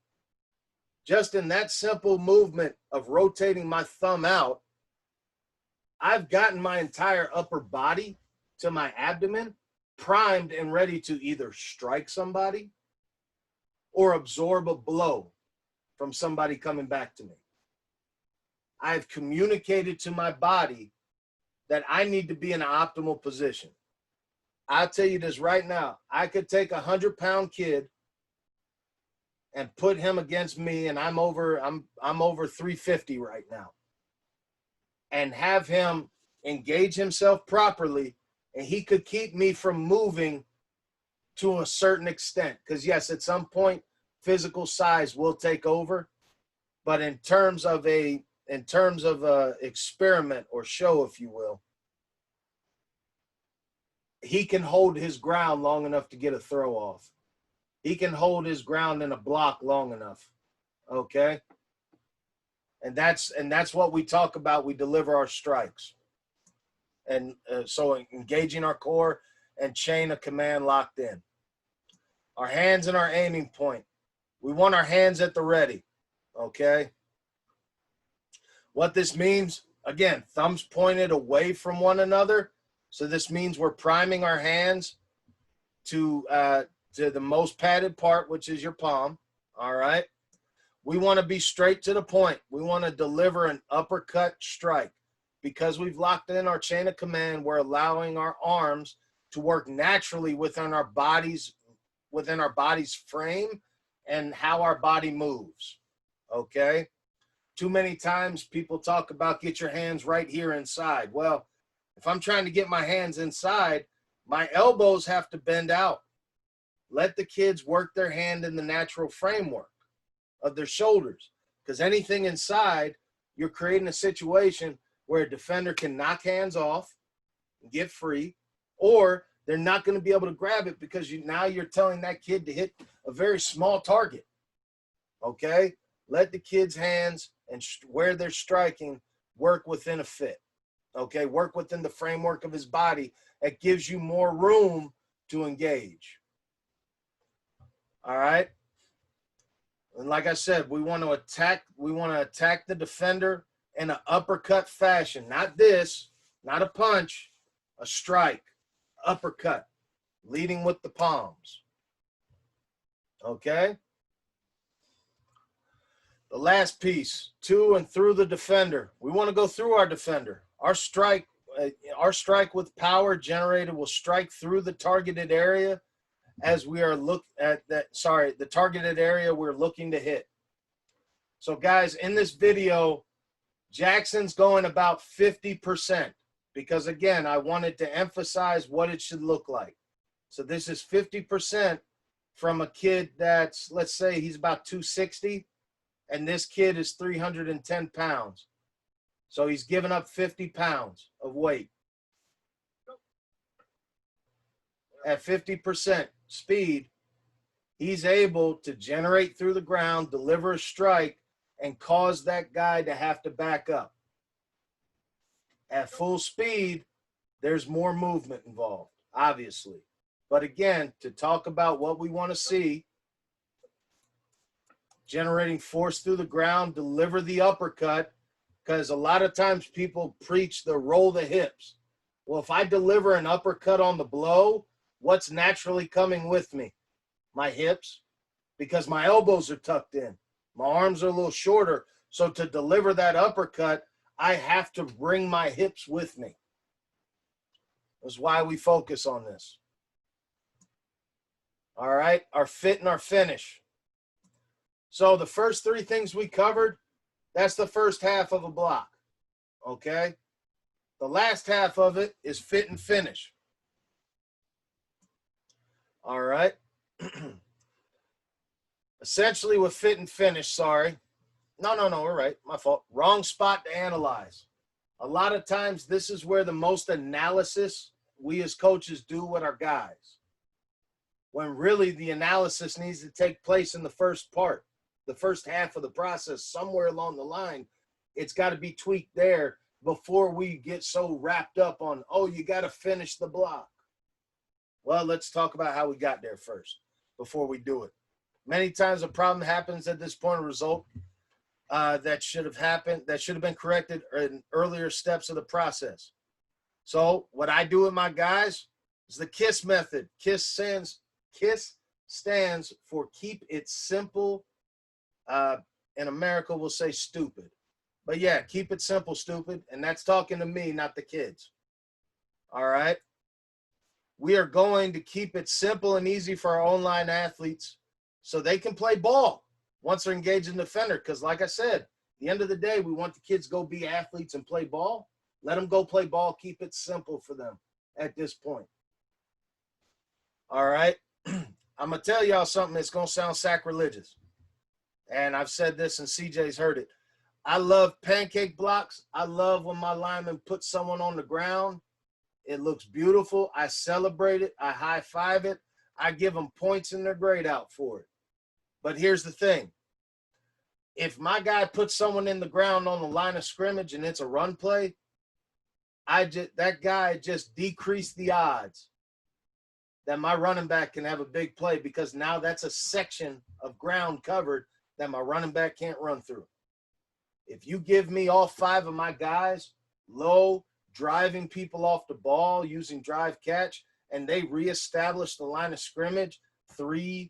[SPEAKER 1] Just in that simple movement of rotating my thumb out, I've gotten my entire upper body to my abdomen primed and ready to either strike somebody or absorb a blow from somebody coming back to me. I've communicated to my body that I need to be in an optimal position. I'll tell you this right now. I could take a 100-pound kid and put him against me, and I'm over 350 right now, and have him engage himself properly, and he could keep me from moving to a certain extent. Because yes, at some point, physical size will take over, but in terms of a experiment or show, if you will, he can hold his ground long enough to get a throw off. He can hold his ground in a block long enough. Okay. And that's what we talk about. We deliver our strikes. And so engaging our core and chain of command locked in. Our hands and our aiming point. We want our hands at the ready. Okay. What this means, again, thumbs pointed away from one another. So this means we're priming our hands to the most padded part, which is your palm. All right. We want to be straight to the point. We want to deliver an uppercut strike. Because we've locked in our chain of command, we're allowing our arms to work naturally within our body's frame and how our body moves. Okay. Too many times people talk about get your hands right here inside. Well, if I'm trying to get my hands inside, my elbows have to bend out. Let the kids work their hand in the natural framework of their shoulders. Because anything inside, you're creating a situation where a defender can knock hands off and get free, or they're not going to be able to grab it because now you're telling that kid to hit a very small target. Okay? Let the kid's hands and where they're striking work within a fit. Okay? Work within the framework of his body. That gives you more room to engage. All right? And like I said, we want to attack the defender in an uppercut fashion. Not this, not a punch, a strike, uppercut, leading with the palms. Okay? The last piece, to and through the defender. We want to go through our defender. Our strike with power generated will strike through the targeted area as we are the targeted area we're looking to hit. So guys, in this video, Jackson's going about 50% because again, I wanted to emphasize what it should look like. So this is 50% from a kid that's, let's say he's about 260 and this kid is 310 pounds. So he's given up 50 pounds of weight. At 50% speed, he's able to generate through the ground, deliver a strike, and cause that guy to have to back up. At full speed, there's more movement involved, obviously. But again, to talk about what we want to see, generating force through the ground, deliver the uppercut, because a lot of times people preach the roll the hips. Well, if I deliver an uppercut on the blow, what's naturally coming with me? My hips, because my elbows are tucked in. My arms are a little shorter. So to deliver that uppercut, I have to bring my hips with me. That's why we focus on this. All right, our fit and our finish. So the first three things we covered, that's the first half of a block, okay? The last half of it is fit and finish. All right. Essentially with fit and finish, sorry. No, we're right, my fault. Wrong spot to analyze. A lot of times this is where the most analysis we as coaches do with our guys. When really the analysis needs to take place in the first part, the first half of the process, somewhere along the line. It's got to be tweaked there before we get so wrapped up on, oh, you got to finish the block. Well, let's talk about how we got there first before we do it. Many times a problem happens at this point of result that should have happened, that should have been corrected in earlier steps of the process. So what I do with my guys, It's the KISS method. KISS stands for keep it simple. In America, we'll say stupid. But yeah, keep it simple, stupid. And that's talking to me, not the kids. All right. We are going to keep it simple and easy for our online athletes so they can play ball once they're engaged in the defender. Because like I said, at the end of the day, we want the kids to go be athletes and play ball. Let them go play ball. Keep it simple for them at this point. All right. I'm going to tell y'all something that's going to sound sacrilegious. And I've said this and CJ's heard it. I love pancake blocks. I love when my lineman puts someone on the ground. It looks beautiful. I celebrate it. I high five it. I give them points in their grade out for it. But here's the thing. If my guy puts someone in the ground on the line of scrimmage and it's a run play, that guy just decreased the odds that my running back can have a big play, because now that's a section of ground covered that my running back can't run through. If you give me all 5 of my guys low, driving people off the ball using drive catch, and they reestablish the line of scrimmage 2-3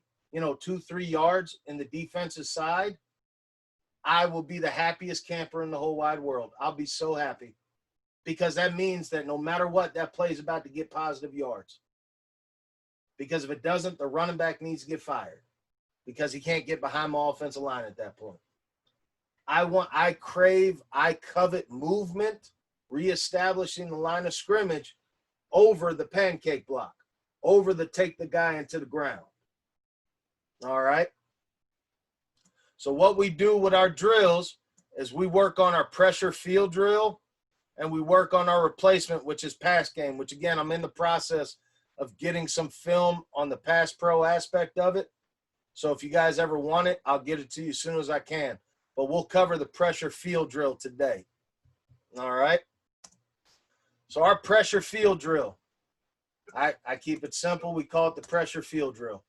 [SPEAKER 1] yards in the defensive side, I will be the happiest camper in the whole wide world. I'll be so happy, because that means that no matter what, that play is about to get positive yards. Because if it doesn't, the running back needs to get fired because he can't get behind my offensive line at that point. I covet movement, reestablishing the line of scrimmage over the pancake block, over the take the guy into the ground. All right. So what we do with our drills is we work on our pressure field drill, and we work on our replacement, which is pass game, which again, I'm in the process of getting some film on the pass pro aspect of it. So if you guys ever want it, I'll get it to you as soon as I can. But we'll cover the pressure field drill today. All right. So our pressure field drill, I keep it simple. We call it the pressure field drill.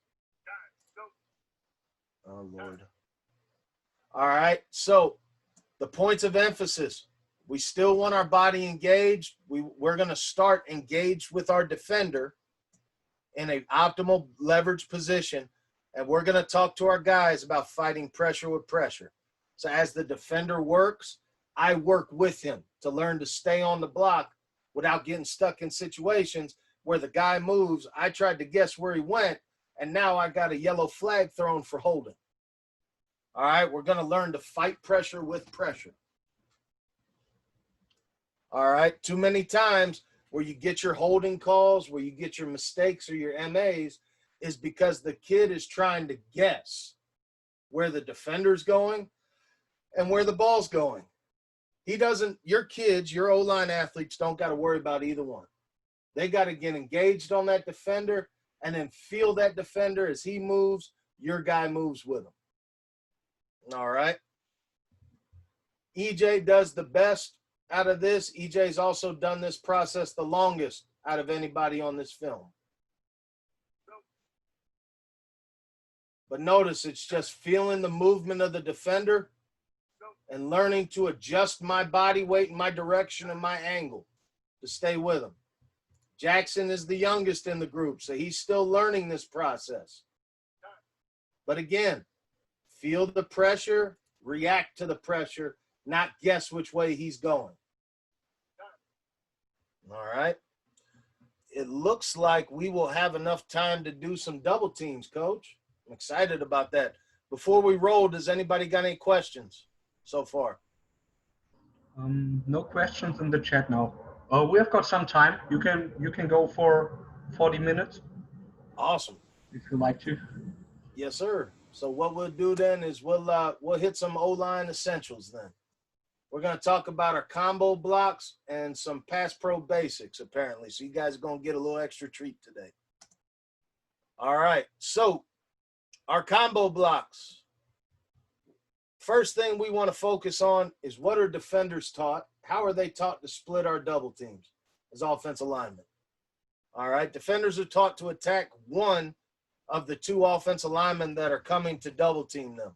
[SPEAKER 1] Oh, Lord. All right. So the points of emphasis, we still want our body engaged. We're going to start engaged with our defender in an optimal leverage position. And we're going to talk to our guys about fighting pressure with pressure. So as the defender works, I work with him to learn to stay on the block without getting stuck in situations where the guy moves. I tried to guess where he went, and now I got a yellow flag thrown for holding. All right, we're going to learn to fight pressure with pressure. All right, too many times where you get your holding calls, where you get your mistakes or your MAs, is because the kid is trying to guess where the defender's going and where the ball's going. Your kids, your O-line athletes don't got to worry about either one. They got to get engaged on that defender and then feel that defender as he moves, your guy moves with him. All right. EJ does the best out of this. EJ's also done this process the longest out of anybody on this film. But notice it's just feeling the movement of the defender and learning to adjust my body weight and my direction and my angle to stay with him. Jackson is the youngest in the group, so he's still learning this process. But again, feel the pressure, react to the pressure, not guess which way he's going. All right. It looks like we will have enough time to do some double teams, Coach. I'm excited about that. Before we roll, does anybody got any questions so far?
[SPEAKER 2] No questions in the chat now. We have got some time. You can go for 40 minutes.
[SPEAKER 1] Awesome.
[SPEAKER 2] If you like to.
[SPEAKER 1] Yes, sir. So what we'll do then is we'll hit some O-line essentials then. We're going to talk about our combo blocks and some pass pro basics, apparently. So you guys are going to get a little extra treat today. All right. So our combo blocks. First thing we want to focus on is what are defenders taught? How are they taught to split our double teams as offensive linemen? All right. Defenders are taught to attack one of the 2 offensive linemen that are coming to double team them.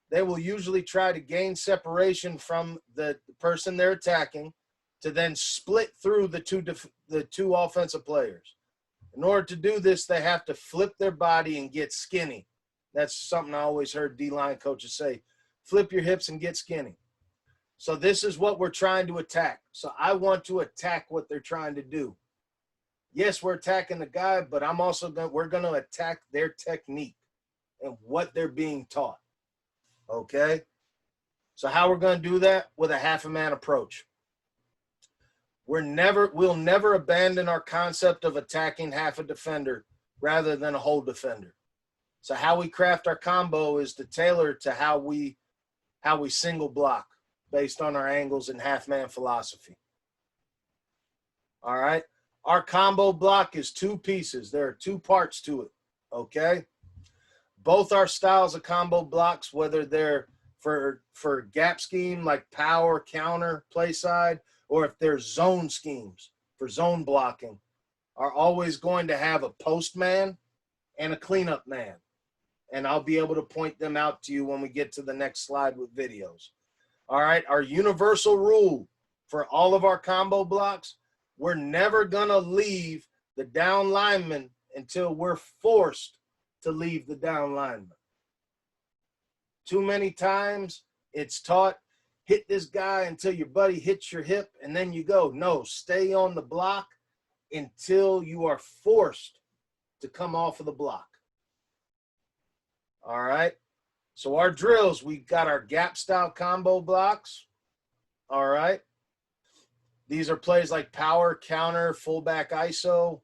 [SPEAKER 1] They will usually try to gain separation from the person they're attacking to then split through the two offensive players. In order to do this, they have to flip their body and get skinny. That's something I always heard D-line coaches say, flip your hips and get skinny. So this is what we're trying to attack. So I want to attack what they're trying to do. Yes, we're attacking the guy, but we're going to attack their technique and what they're being taught. Okay? So how we're going to do that? With a half a man approach. We'll never abandon our concept of attacking half a defender rather than a whole defender. So how we craft our combo is to tailor to how we single block based on our angles and half man philosophy. All right. Our combo block is two pieces. There are two parts to it. Okay. Both our styles of combo blocks, whether they're for gap scheme like power, counter, play side, or if they're zone schemes for zone blocking, are always going to have a post man and a cleanup man. And I'll be able to point them out to you when we get to the next slide with videos. All right, our universal rule for all of our combo blocks, we're never going to leave the down lineman until we're forced to leave the down lineman. Too many times it's taught, hit this guy until your buddy hits your hip and then you go. No, stay on the block until you are forced to come off of the block. All right. So our drills, we've got our gap style combo blocks. All right. These are plays like power, counter, fullback ISO.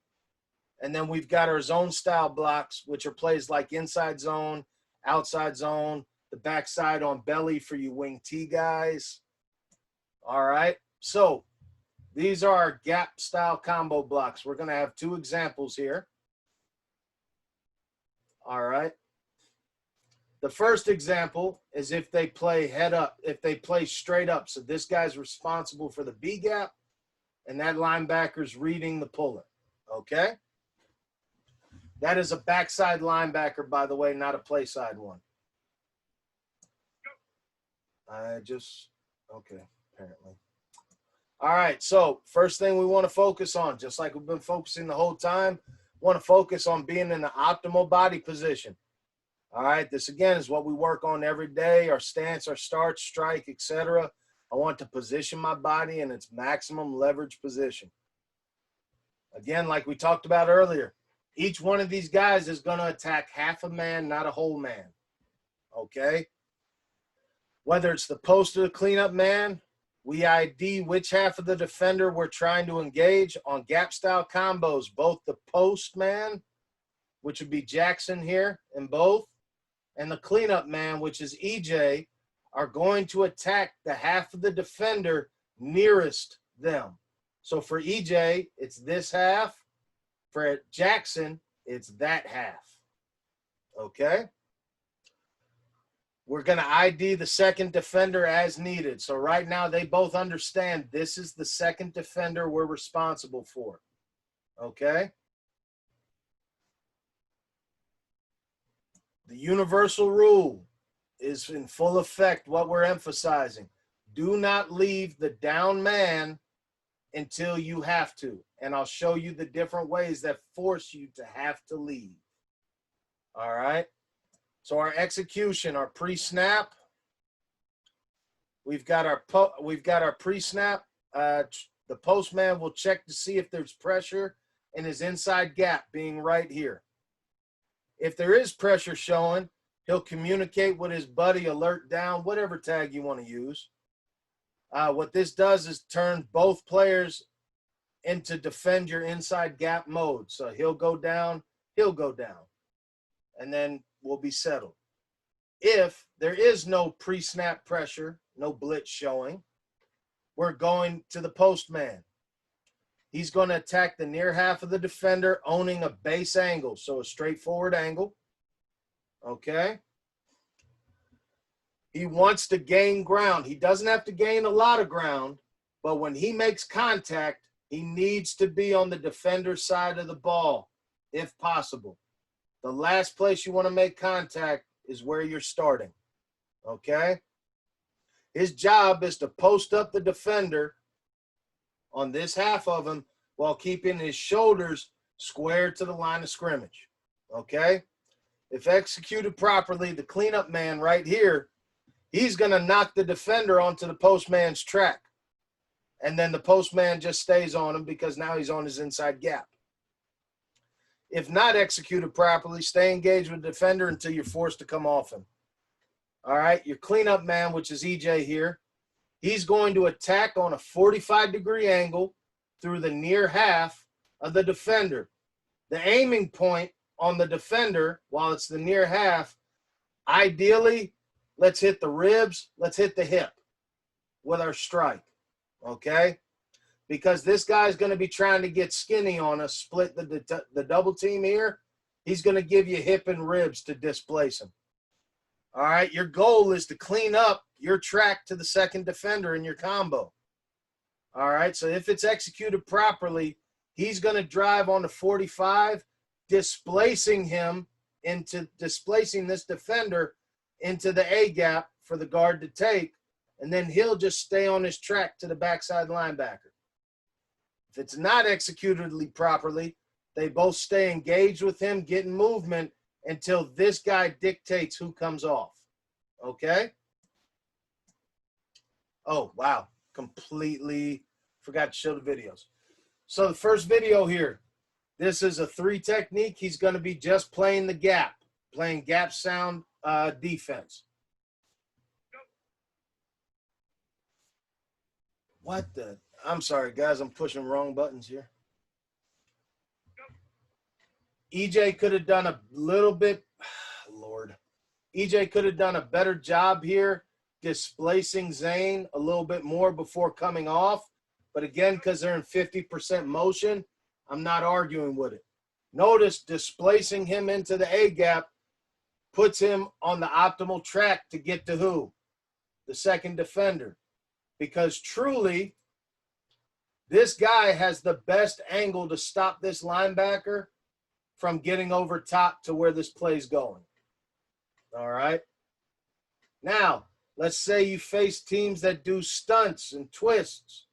[SPEAKER 1] And then we've got our zone style blocks, which are plays like inside zone, outside zone, the backside on belly for you wing T guys. All right. So these are our gap style combo blocks. We're going to have two examples here. All right. The first example is if they play head up, if they play straight up. So this guy's responsible for the B gap and that linebacker's reading the puller. Okay. That is a backside linebacker, by the way, not a play side one. Okay, apparently. All right, so first thing we want to focus on, just like we've been focusing the whole time, want to focus on being in the optimal body position. All right, this again is what we work on every day, our stance, our start, strike, etc. I want to position my body in its maximum leverage position. Again, like we talked about earlier, each one of these guys is going to attack half a man, not a whole man. Okay? Whether it's the post or the cleanup man, we ID which half of the defender we're trying to engage on gap style combos. Both the post man, which would be Jackson here in both, and the cleanup man, which is EJ, are going to attack the half of the defender nearest them. So for EJ, it's this half. For Jackson, it's that half. Okay? We're going to ID the second defender as needed. So right now, they both understand this is the second defender we're responsible for. Okay? The universal rule is in full effect what we're emphasizing. Do not leave the down man until you have to. And I'll show you the different ways that force you to have to leave. All right? So our execution, our pre-snap, we've got our pre-snap. The postman will check to see if there's pressure in his inside gap being right here. If there is pressure showing, he'll communicate with his buddy, alert down, whatever tag you want to use. What this does is turn both players into defend your inside gap mode. So he'll go down, and then we'll be settled. If there is no pre-snap pressure, no blitz showing, we're going to the postman. He's going to attack the near half of the defender, owning a base angle, so a straightforward angle. Okay? He wants to gain ground. He doesn't have to gain a lot of ground, but when he makes contact, he needs to be on the defender's side of the ball, if possible. The last place you want to make contact is where you're starting. Okay? His job is to post up the defender on this half of him while keeping his shoulders square to the line of scrimmage. Okay? If executed properly, the cleanup man right here, he's going to knock the defender onto the postman's track. And then the postman just stays on him because now he's on his inside gap. If not executed properly, stay engaged with the defender until you're forced to come off him. All right, your cleanup man, which is EJ here, he's going to attack on a 45-degree angle through the near half of the defender. The aiming point on the defender, while it's the near half, ideally, let's hit the ribs, let's hit the hip with our strike, okay? Because this guy's going to be trying to get skinny on us, split the double team here. He's going to give you hip and ribs to displace him. All right, your goal is to clean up your track to the second defender in your combo. All right, so if it's executed properly, he's going to drive on the 45, displacing this defender into the A gap for the guard to take, and then he'll just stay on his track to the backside linebacker. If it's not executed properly, they both stay engaged with him, getting movement until this guy dictates who comes off. Okay? Oh, wow. Completely forgot to show the videos. So the first video here, this is a 3 technique. He's going to be just playing the gap, playing gap sound defense. What the? I'm sorry, guys. I'm pushing wrong buttons here. EJ could have done a little bit, Lord. EJ could have done a better job here displacing Zane a little bit more before coming off. But again, because they're in 50% motion, I'm not arguing with it. Notice displacing him into the A gap puts him on the optimal track to get to who? The second defender. Because truly, this guy has the best angle to stop this linebacker from getting over top to where this play's going. All right. Now, let's say you face teams that do stunts and twists,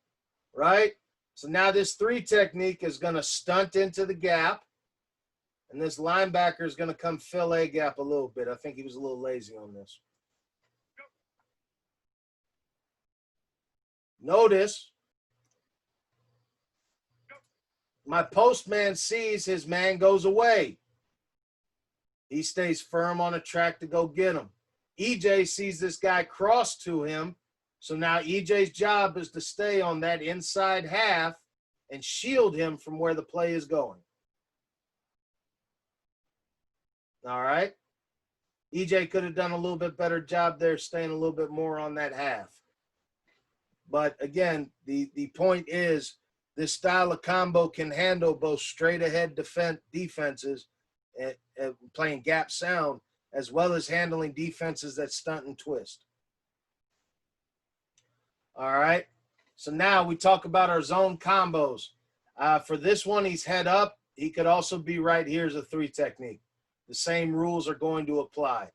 [SPEAKER 1] right? So now this 3 technique is going to stunt into the gap, and this linebacker is going to come fill A gap a little bit. I think he was a little lazy on this. Notice my postman sees his man goes away. He stays firm on a track to go get him. EJ sees this guy cross to him. So now EJ's job is to stay on that inside half and shield him from where the play is going. All right. EJ could have done a little bit better job there, staying a little bit more on that half. But again, the point is, this style of combo can handle both straight ahead defenses and playing gap sound, as well as handling defenses that stunt and twist. All right. So now we talk about our zone combos. For this one, he's head up. He could also be right here as a 3 technique. The same rules are going to apply.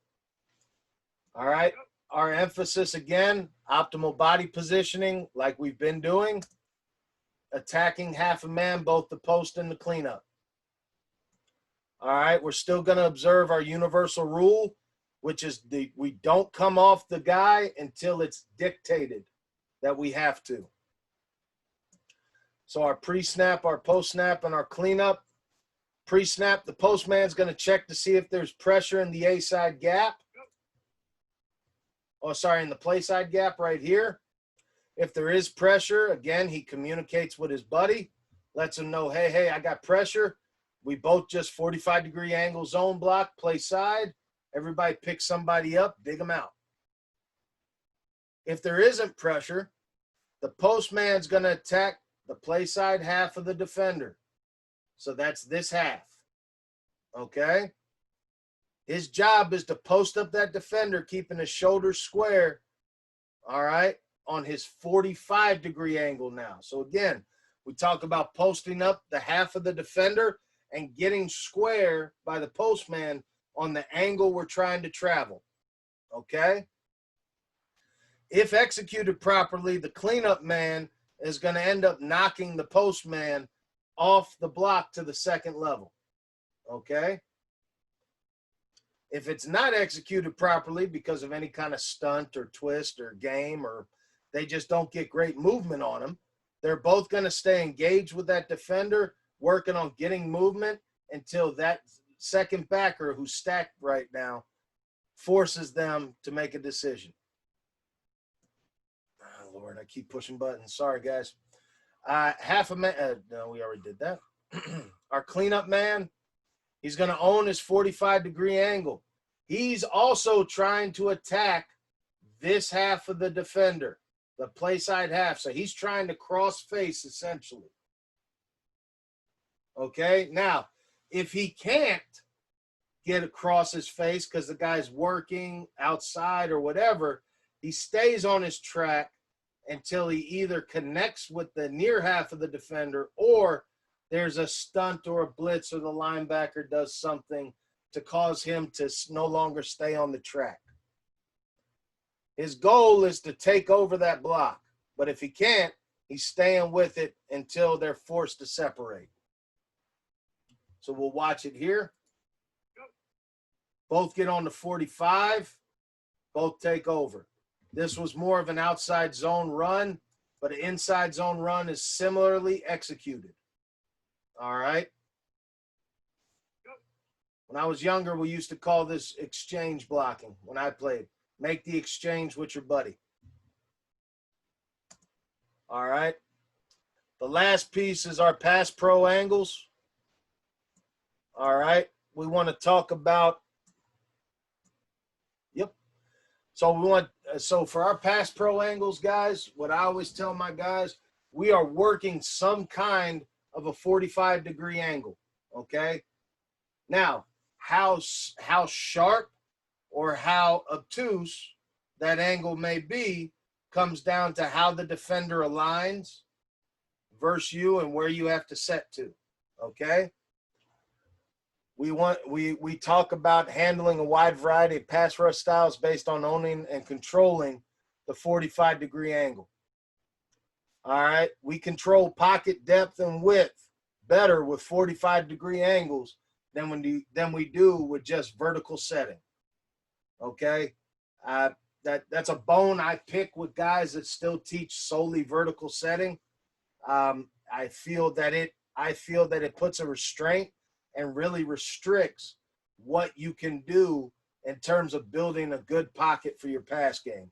[SPEAKER 1] All right. Our emphasis again, optimal body positioning like we've been doing. Attacking half a man, both the post and the cleanup. All right, we're still going to observe our universal rule, which is we don't come off the guy until it's dictated that we have to. So our pre-snap, our post-snap, and our cleanup. Pre-snap, the postman's going to check to see if there's pressure in the A-side gap. Oh, sorry, in the play side gap right here. If there is pressure, again, he communicates with his buddy, lets him know, hey, I got pressure. We both just 45-degree angle zone block, play side. Everybody pick somebody up, dig them out. If there isn't pressure, the postman's going to attack the play side half of the defender. So that's this half, okay? His job is to post up that defender, keeping his shoulders square, all right, on his 45-degree angle now. So again, we talk about posting up the half of the defender and getting square by the postman on the angle we're trying to travel, okay? If executed properly, the cleanup man is going to end up knocking the postman off the block to the second level. Okay? If it's not executed properly because of any kind of stunt or twist or game, or they just don't get great movement on them, they're both going to stay engaged with that defender, working on getting movement until that second backer who's stacked right now forces them to make a decision. Oh, Lord, I keep pushing buttons. Sorry, guys. Half a man. No, we already did that. Our cleanup man, he's going to own his 45-degree angle. He's also trying to attack this half of the defender, the play side half. So he's trying to cross face essentially. Okay. Now, if he can't get across his face because the guy's working outside or whatever, he stays on his track until he either connects with the near half of the defender, or there's a stunt or a blitz, or the linebacker does something to cause him to no longer stay on the track. His goal is to take over that block, but if he can't, he's staying with it until they're forced to separate. So we'll watch it here. Both get on the 45, both take over. This was more of an outside zone run, but an inside zone run is similarly executed. All right. When I was younger, we used to call this exchange blocking when I played. Make the exchange with your buddy. All right. The last piece is our pass pro angles. All right. We want to talk about, so for our pass pro angles, guys, what I always tell my guys, we are working some kind of a 45-degree angle. Okay. Now, how sharp or how obtuse that angle may be comes down to how the defender aligns versus you and where you have to set to. Okay. We talk about handling a wide variety of pass rush styles based on owning and controlling the 45-degree angle. All right. We control pocket depth and width better with 45-degree angles than we do with just vertical setting. Okay. That's a bone I pick with guys that still teach solely vertical setting. I feel that it puts a restraint and really restricts what you can do in terms of building a good pocket for your pass game.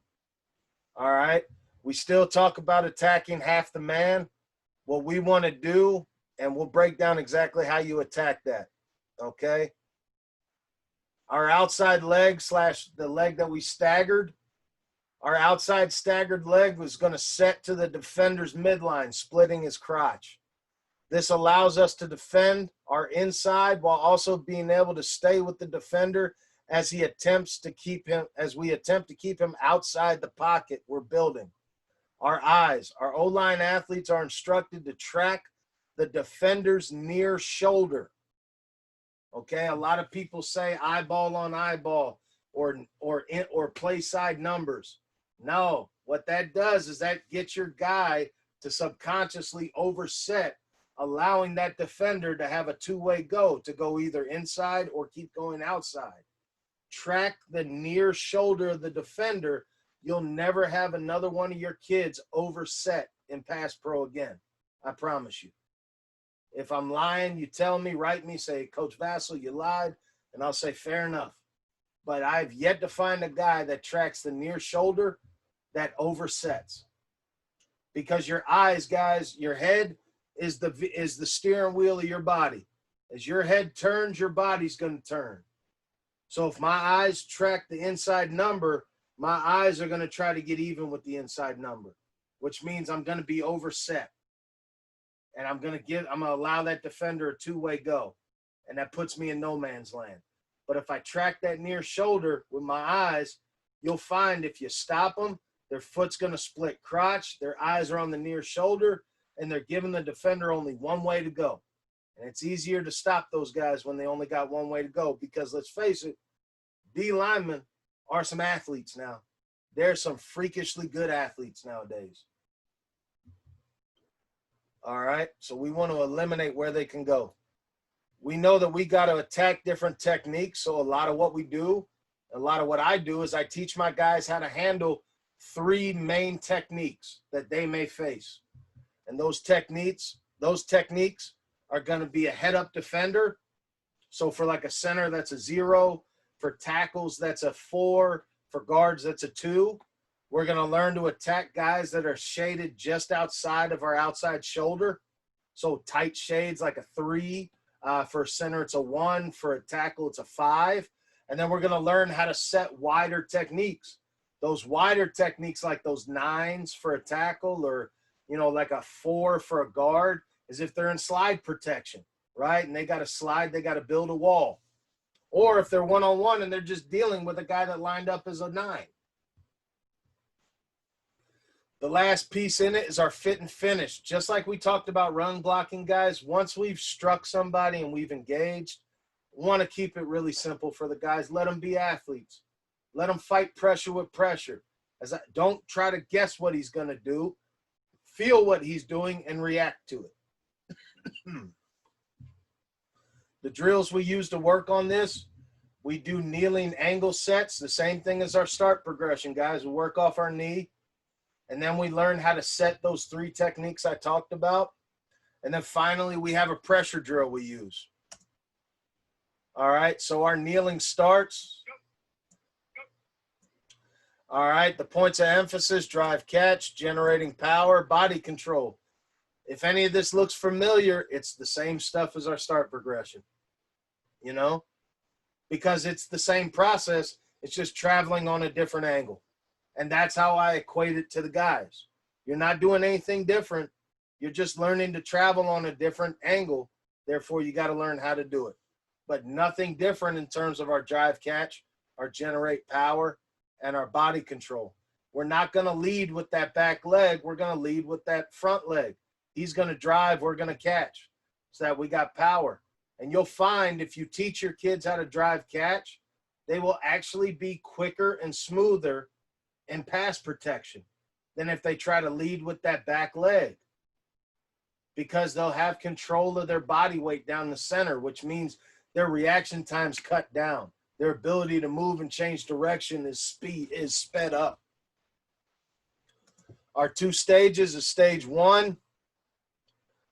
[SPEAKER 1] All right. We still talk about attacking half the man. What we want to do, and we'll break down exactly how you attack that. Okay. Our outside leg / the leg that we staggered, our outside staggered leg was going to set to the defender's midline, splitting his crotch. This allows us to defend our inside while also being able to stay with the defender as we attempt to keep him outside the pocket we're building. Our eyes, our O-line athletes are instructed to track the defender's near shoulder. Okay, a lot of people say eyeball on eyeball or play side numbers. No, what that does is that gets your guy to subconsciously overset, allowing that defender to have a two-way go, to go either inside or keep going outside. Track the near shoulder of the defender. You'll never have another one of your kids overset in pass pro again. I promise you. If I'm lying, you tell me, write me, say, Coach Vassil, you lied, and I'll say, fair enough. But I've yet to find a guy that tracks the near shoulder that oversets. Because your eyes, guys, your head is the steering wheel of your body. As your head turns, your body's going to turn. So if my eyes track the inside number, my eyes are going to try to get even with the inside number, which means I'm going to be overset. And I'm going to allow that defender a two-way go. And that puts me in no man's land. But if I track that near shoulder with my eyes, you'll find if you stop them, their foot's going to split crotch, their eyes are on the near shoulder, and they're giving the defender only one way to go. And it's easier to stop those guys when they only got one way to go, because let's face it, D linemen are some athletes now. They're some freakishly good athletes nowadays. All right. So we want to eliminate where they can go. We know that we got to attack different techniques. So a lot of what we do, a lot of what I do is I teach my guys how to handle 3 main techniques that they may face. And those techniques are going to be a head up defender. So for like a center, that's a 0. For tackles, that's a 4. For guards, that's a 2. We're going to learn to attack guys that are shaded just outside of our outside shoulder. So tight shades like a 3. For a center, it's a 1. For a tackle, it's a 5. And then we're going to learn how to set wider techniques. Those wider techniques like those 9s for a tackle, or, you know, like a 4 for a guard, is if they're in slide protection, right? And they got to slide, they got to build a wall. Or if they're one-on-one and they're just dealing with a guy that lined up as a 9. The last piece in it is our fit and finish. Just like we talked about run blocking, guys, once we've struck somebody and we've engaged, we want to keep it really simple for the guys. Let them be athletes. Let them fight pressure with pressure. Don't try to guess what he's going to do. Feel what he's doing and react to it. The drills we use to work on this, we do kneeling angle sets, the same thing as our start progression, guys. We work off our knee. And then we learn how to set those 3 techniques I talked about. And then finally, we have a pressure drill we use. All right, so our kneeling starts. All right, the points of emphasis: drive, catch, generating power, body control. If any of this looks familiar, it's the same stuff as our start progression, you know, because it's the same process. It's just traveling on a different angle. And that's how I equate it to the guys. You're not doing anything different. You're just learning to travel on a different angle. Therefore, you got to learn how to do it. But nothing different in terms of our drive catch, our generate power, and our body control. We're not going to lead with that back leg. We're going to lead with that front leg. He's going to drive. We're going to catch, so that we got power. And you'll find if you teach your kids how to drive catch, they will actually be quicker and smoother in pass protection than if they try to lead with that back leg, because they'll have control of their body weight down the center, which means their reaction time's cut down. Their ability to move and change direction is sped up. Our 2 stages is stage 1,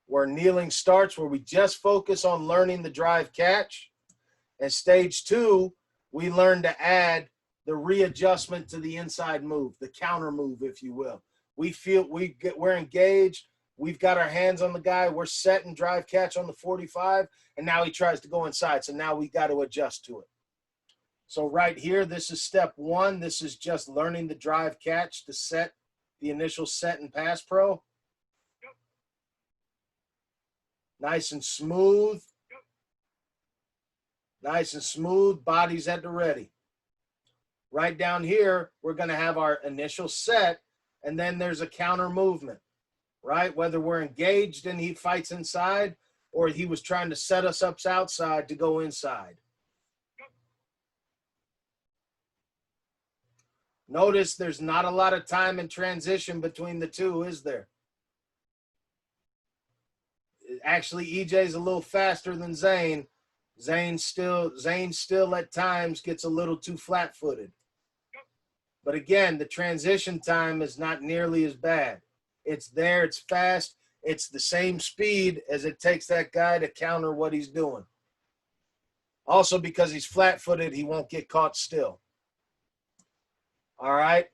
[SPEAKER 1] where kneeling starts, where we just focus on learning the drive catch. And stage 2, we learn to add the readjustment to the inside move, the counter move, if you will. We're engaged. We've got our hands on the guy. We're setting drive catch on the 45, and now he tries to go inside. So now we got to adjust to it. So right here, this is step 1. This is just learning the drive catch to set the initial set and pass pro. Nice and smooth. Nice and smooth. Body's at the ready. Right down here, we're going to have our initial set, and then there's a counter movement, right? Whether we're engaged and he fights inside, or he was trying to set us up outside to go inside. Notice there's not a lot of time in transition between the 2, is there? Actually, EJ's a little faster than Zane. Zane still at times gets a little too flat-footed. But again, the transition time is not nearly as bad. It's there, it's fast, it's the same speed as it takes that guy to counter what he's doing. Also, because he's flat-footed, he won't get caught still. All right,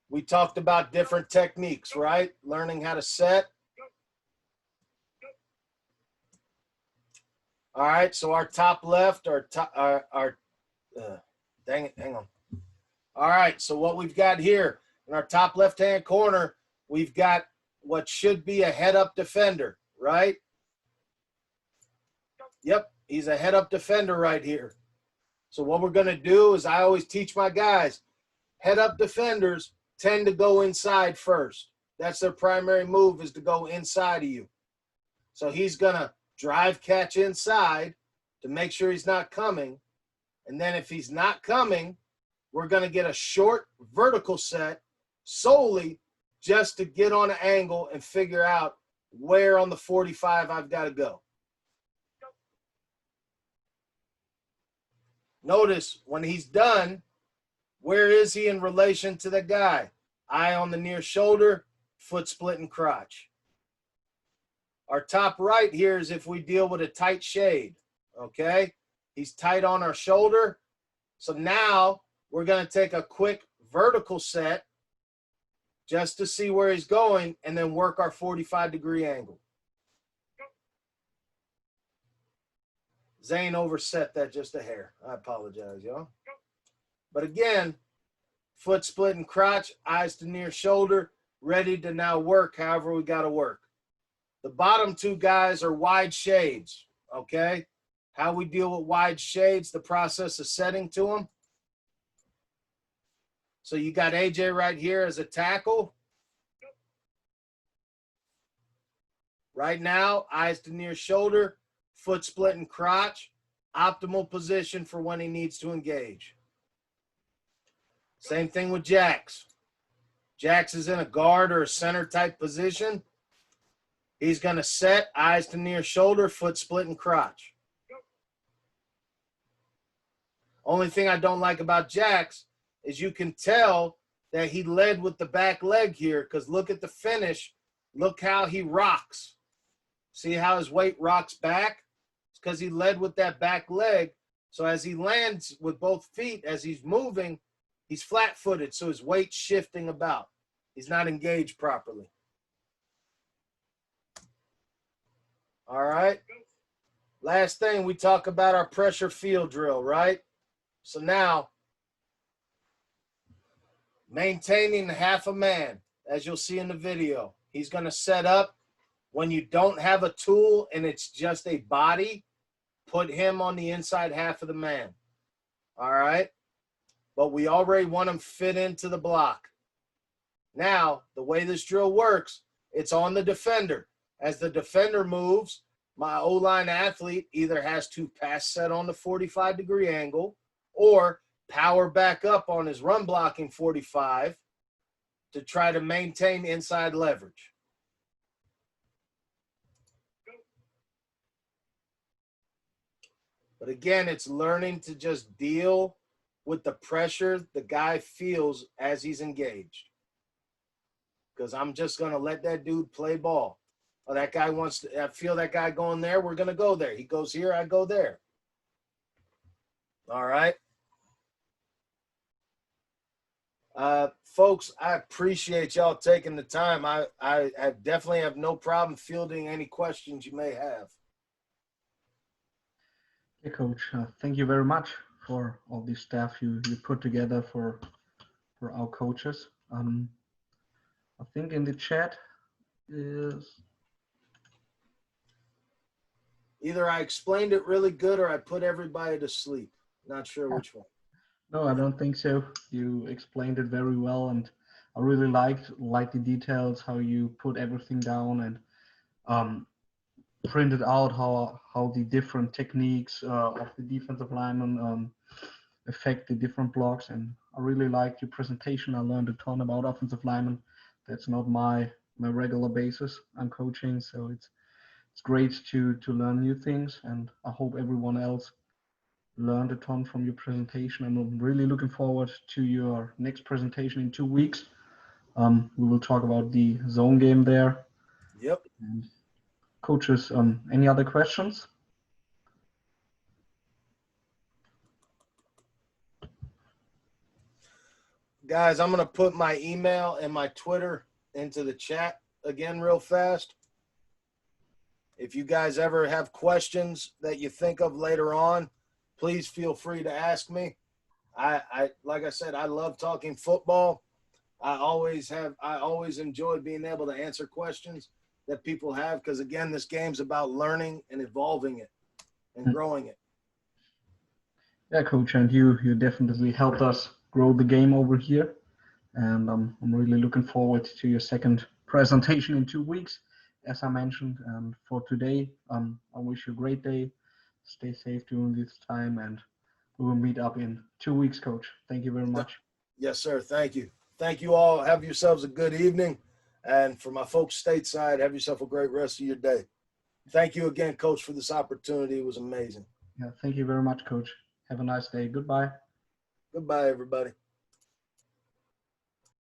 [SPEAKER 1] we talked about different techniques, right? Learning how to set. All right, so our top left, dang it, hang on. All right, so what we've got here in our top left-hand corner, we've got what should be a head-up defender, right? Yep, he's a head-up defender right here. So what we're going to do is I always teach my guys, head-up defenders tend to go inside first. That's their primary move, is to go inside of you. So he's going to drive catch inside to make sure he's not coming. And then if he's not coming, we're going to get a short vertical set solely just to get on an angle and figure out where on the 45 I've got to go. Notice when he's done, where is he in relation to the guy? Eye on the near shoulder, foot split and crotch. Our top right here is if we deal with a tight shade, okay? He's tight on our shoulder. So now we're going to take a quick vertical set just to see where he's going and then work our 45-degree angle. Zane overset that just a hair. I apologize, y'all. But again, foot split and crotch, eyes to near shoulder, ready to now work however we got to work. The bottom two guys are wide shades, okay? How we deal with wide shades, the process of setting to them. So you got AJ right here as a tackle. Right now, eyes to near shoulder, foot split and crotch, optimal position for when he needs to engage. Same thing with Jax. Jax is in a guard or a center type position. He's going to set, eyes to near shoulder, foot split and crotch. Only thing I don't like about Jax is you can tell that he led with the back leg here because look at the finish. Look how he rocks. See how his weight rocks back? It's because he led with that back leg. So as he lands with both feet, as he's moving, he's flat-footed, so his weight's shifting about. He's not engaged properly. All right. Last thing, we talk about our pressure field drill, right? So now, maintaining half a man, as you'll see in the video. He's going to set up. When you don't have a tool and it's just a body, put him on the inside half of the man. All right? But we already want him fit into the block. Now, the way this drill works, it's on the defender. As the defender moves, my O-line athlete either has to pass set on the 45-degree angle or power back up on his run blocking 45 to try to maintain inside leverage. But again, it's learning to just deal with the pressure the guy feels as he's engaged. Because I'm just going to let that dude play ball. Oh, that guy wants to, I feel that guy going there, we're going to go there. He goes here, I go there. All right. Folks, I appreciate y'all taking the time. I definitely have no problem fielding any questions you may have.
[SPEAKER 2] Yeah, Coach, thank you very much for all the stuff you put together for our coaches. I think in the chat is...
[SPEAKER 1] Either I explained it really good or I put everybody to sleep. Not sure which one.
[SPEAKER 2] No, I don't think so. You explained it very well, and I really liked the details, how you put everything down and printed out how the different techniques of the defensive linemen affect the different blocks. And I really liked your presentation. I learned a ton about offensive linemen. That's not my regular basis I'm coaching, so it's great to learn new things, and I hope everyone else learned a ton from your presentation. And I'm really looking forward to your next presentation in 2 weeks. We will talk about the zone game there.
[SPEAKER 1] Yep.
[SPEAKER 2] And coaches, any other questions?
[SPEAKER 1] Guys, I'm going to put my email and my Twitter into the chat again real fast. If you guys ever have questions that you think of later on, please feel free to ask me. I like I said, I love talking football. I always enjoyed being able to answer questions that people have, because again, this game's about learning and evolving it and growing it.
[SPEAKER 2] Yeah, Coach, and you definitely helped us grow the game over here, and I'm really looking forward to your second presentation in 2 weeks, as I mentioned. And for today, I wish you a great day. Stay safe during this time, and we will meet up in 2 weeks, Coach. Thank you very much.
[SPEAKER 1] Yes, sir. Thank you. Thank you all. Have yourselves a good evening. And for my folks stateside, have yourself a great rest of your day. Thank you again, Coach, for this opportunity. It was amazing.
[SPEAKER 2] Yeah, thank you very much, Coach. Have a nice day. Goodbye.
[SPEAKER 1] Goodbye, everybody.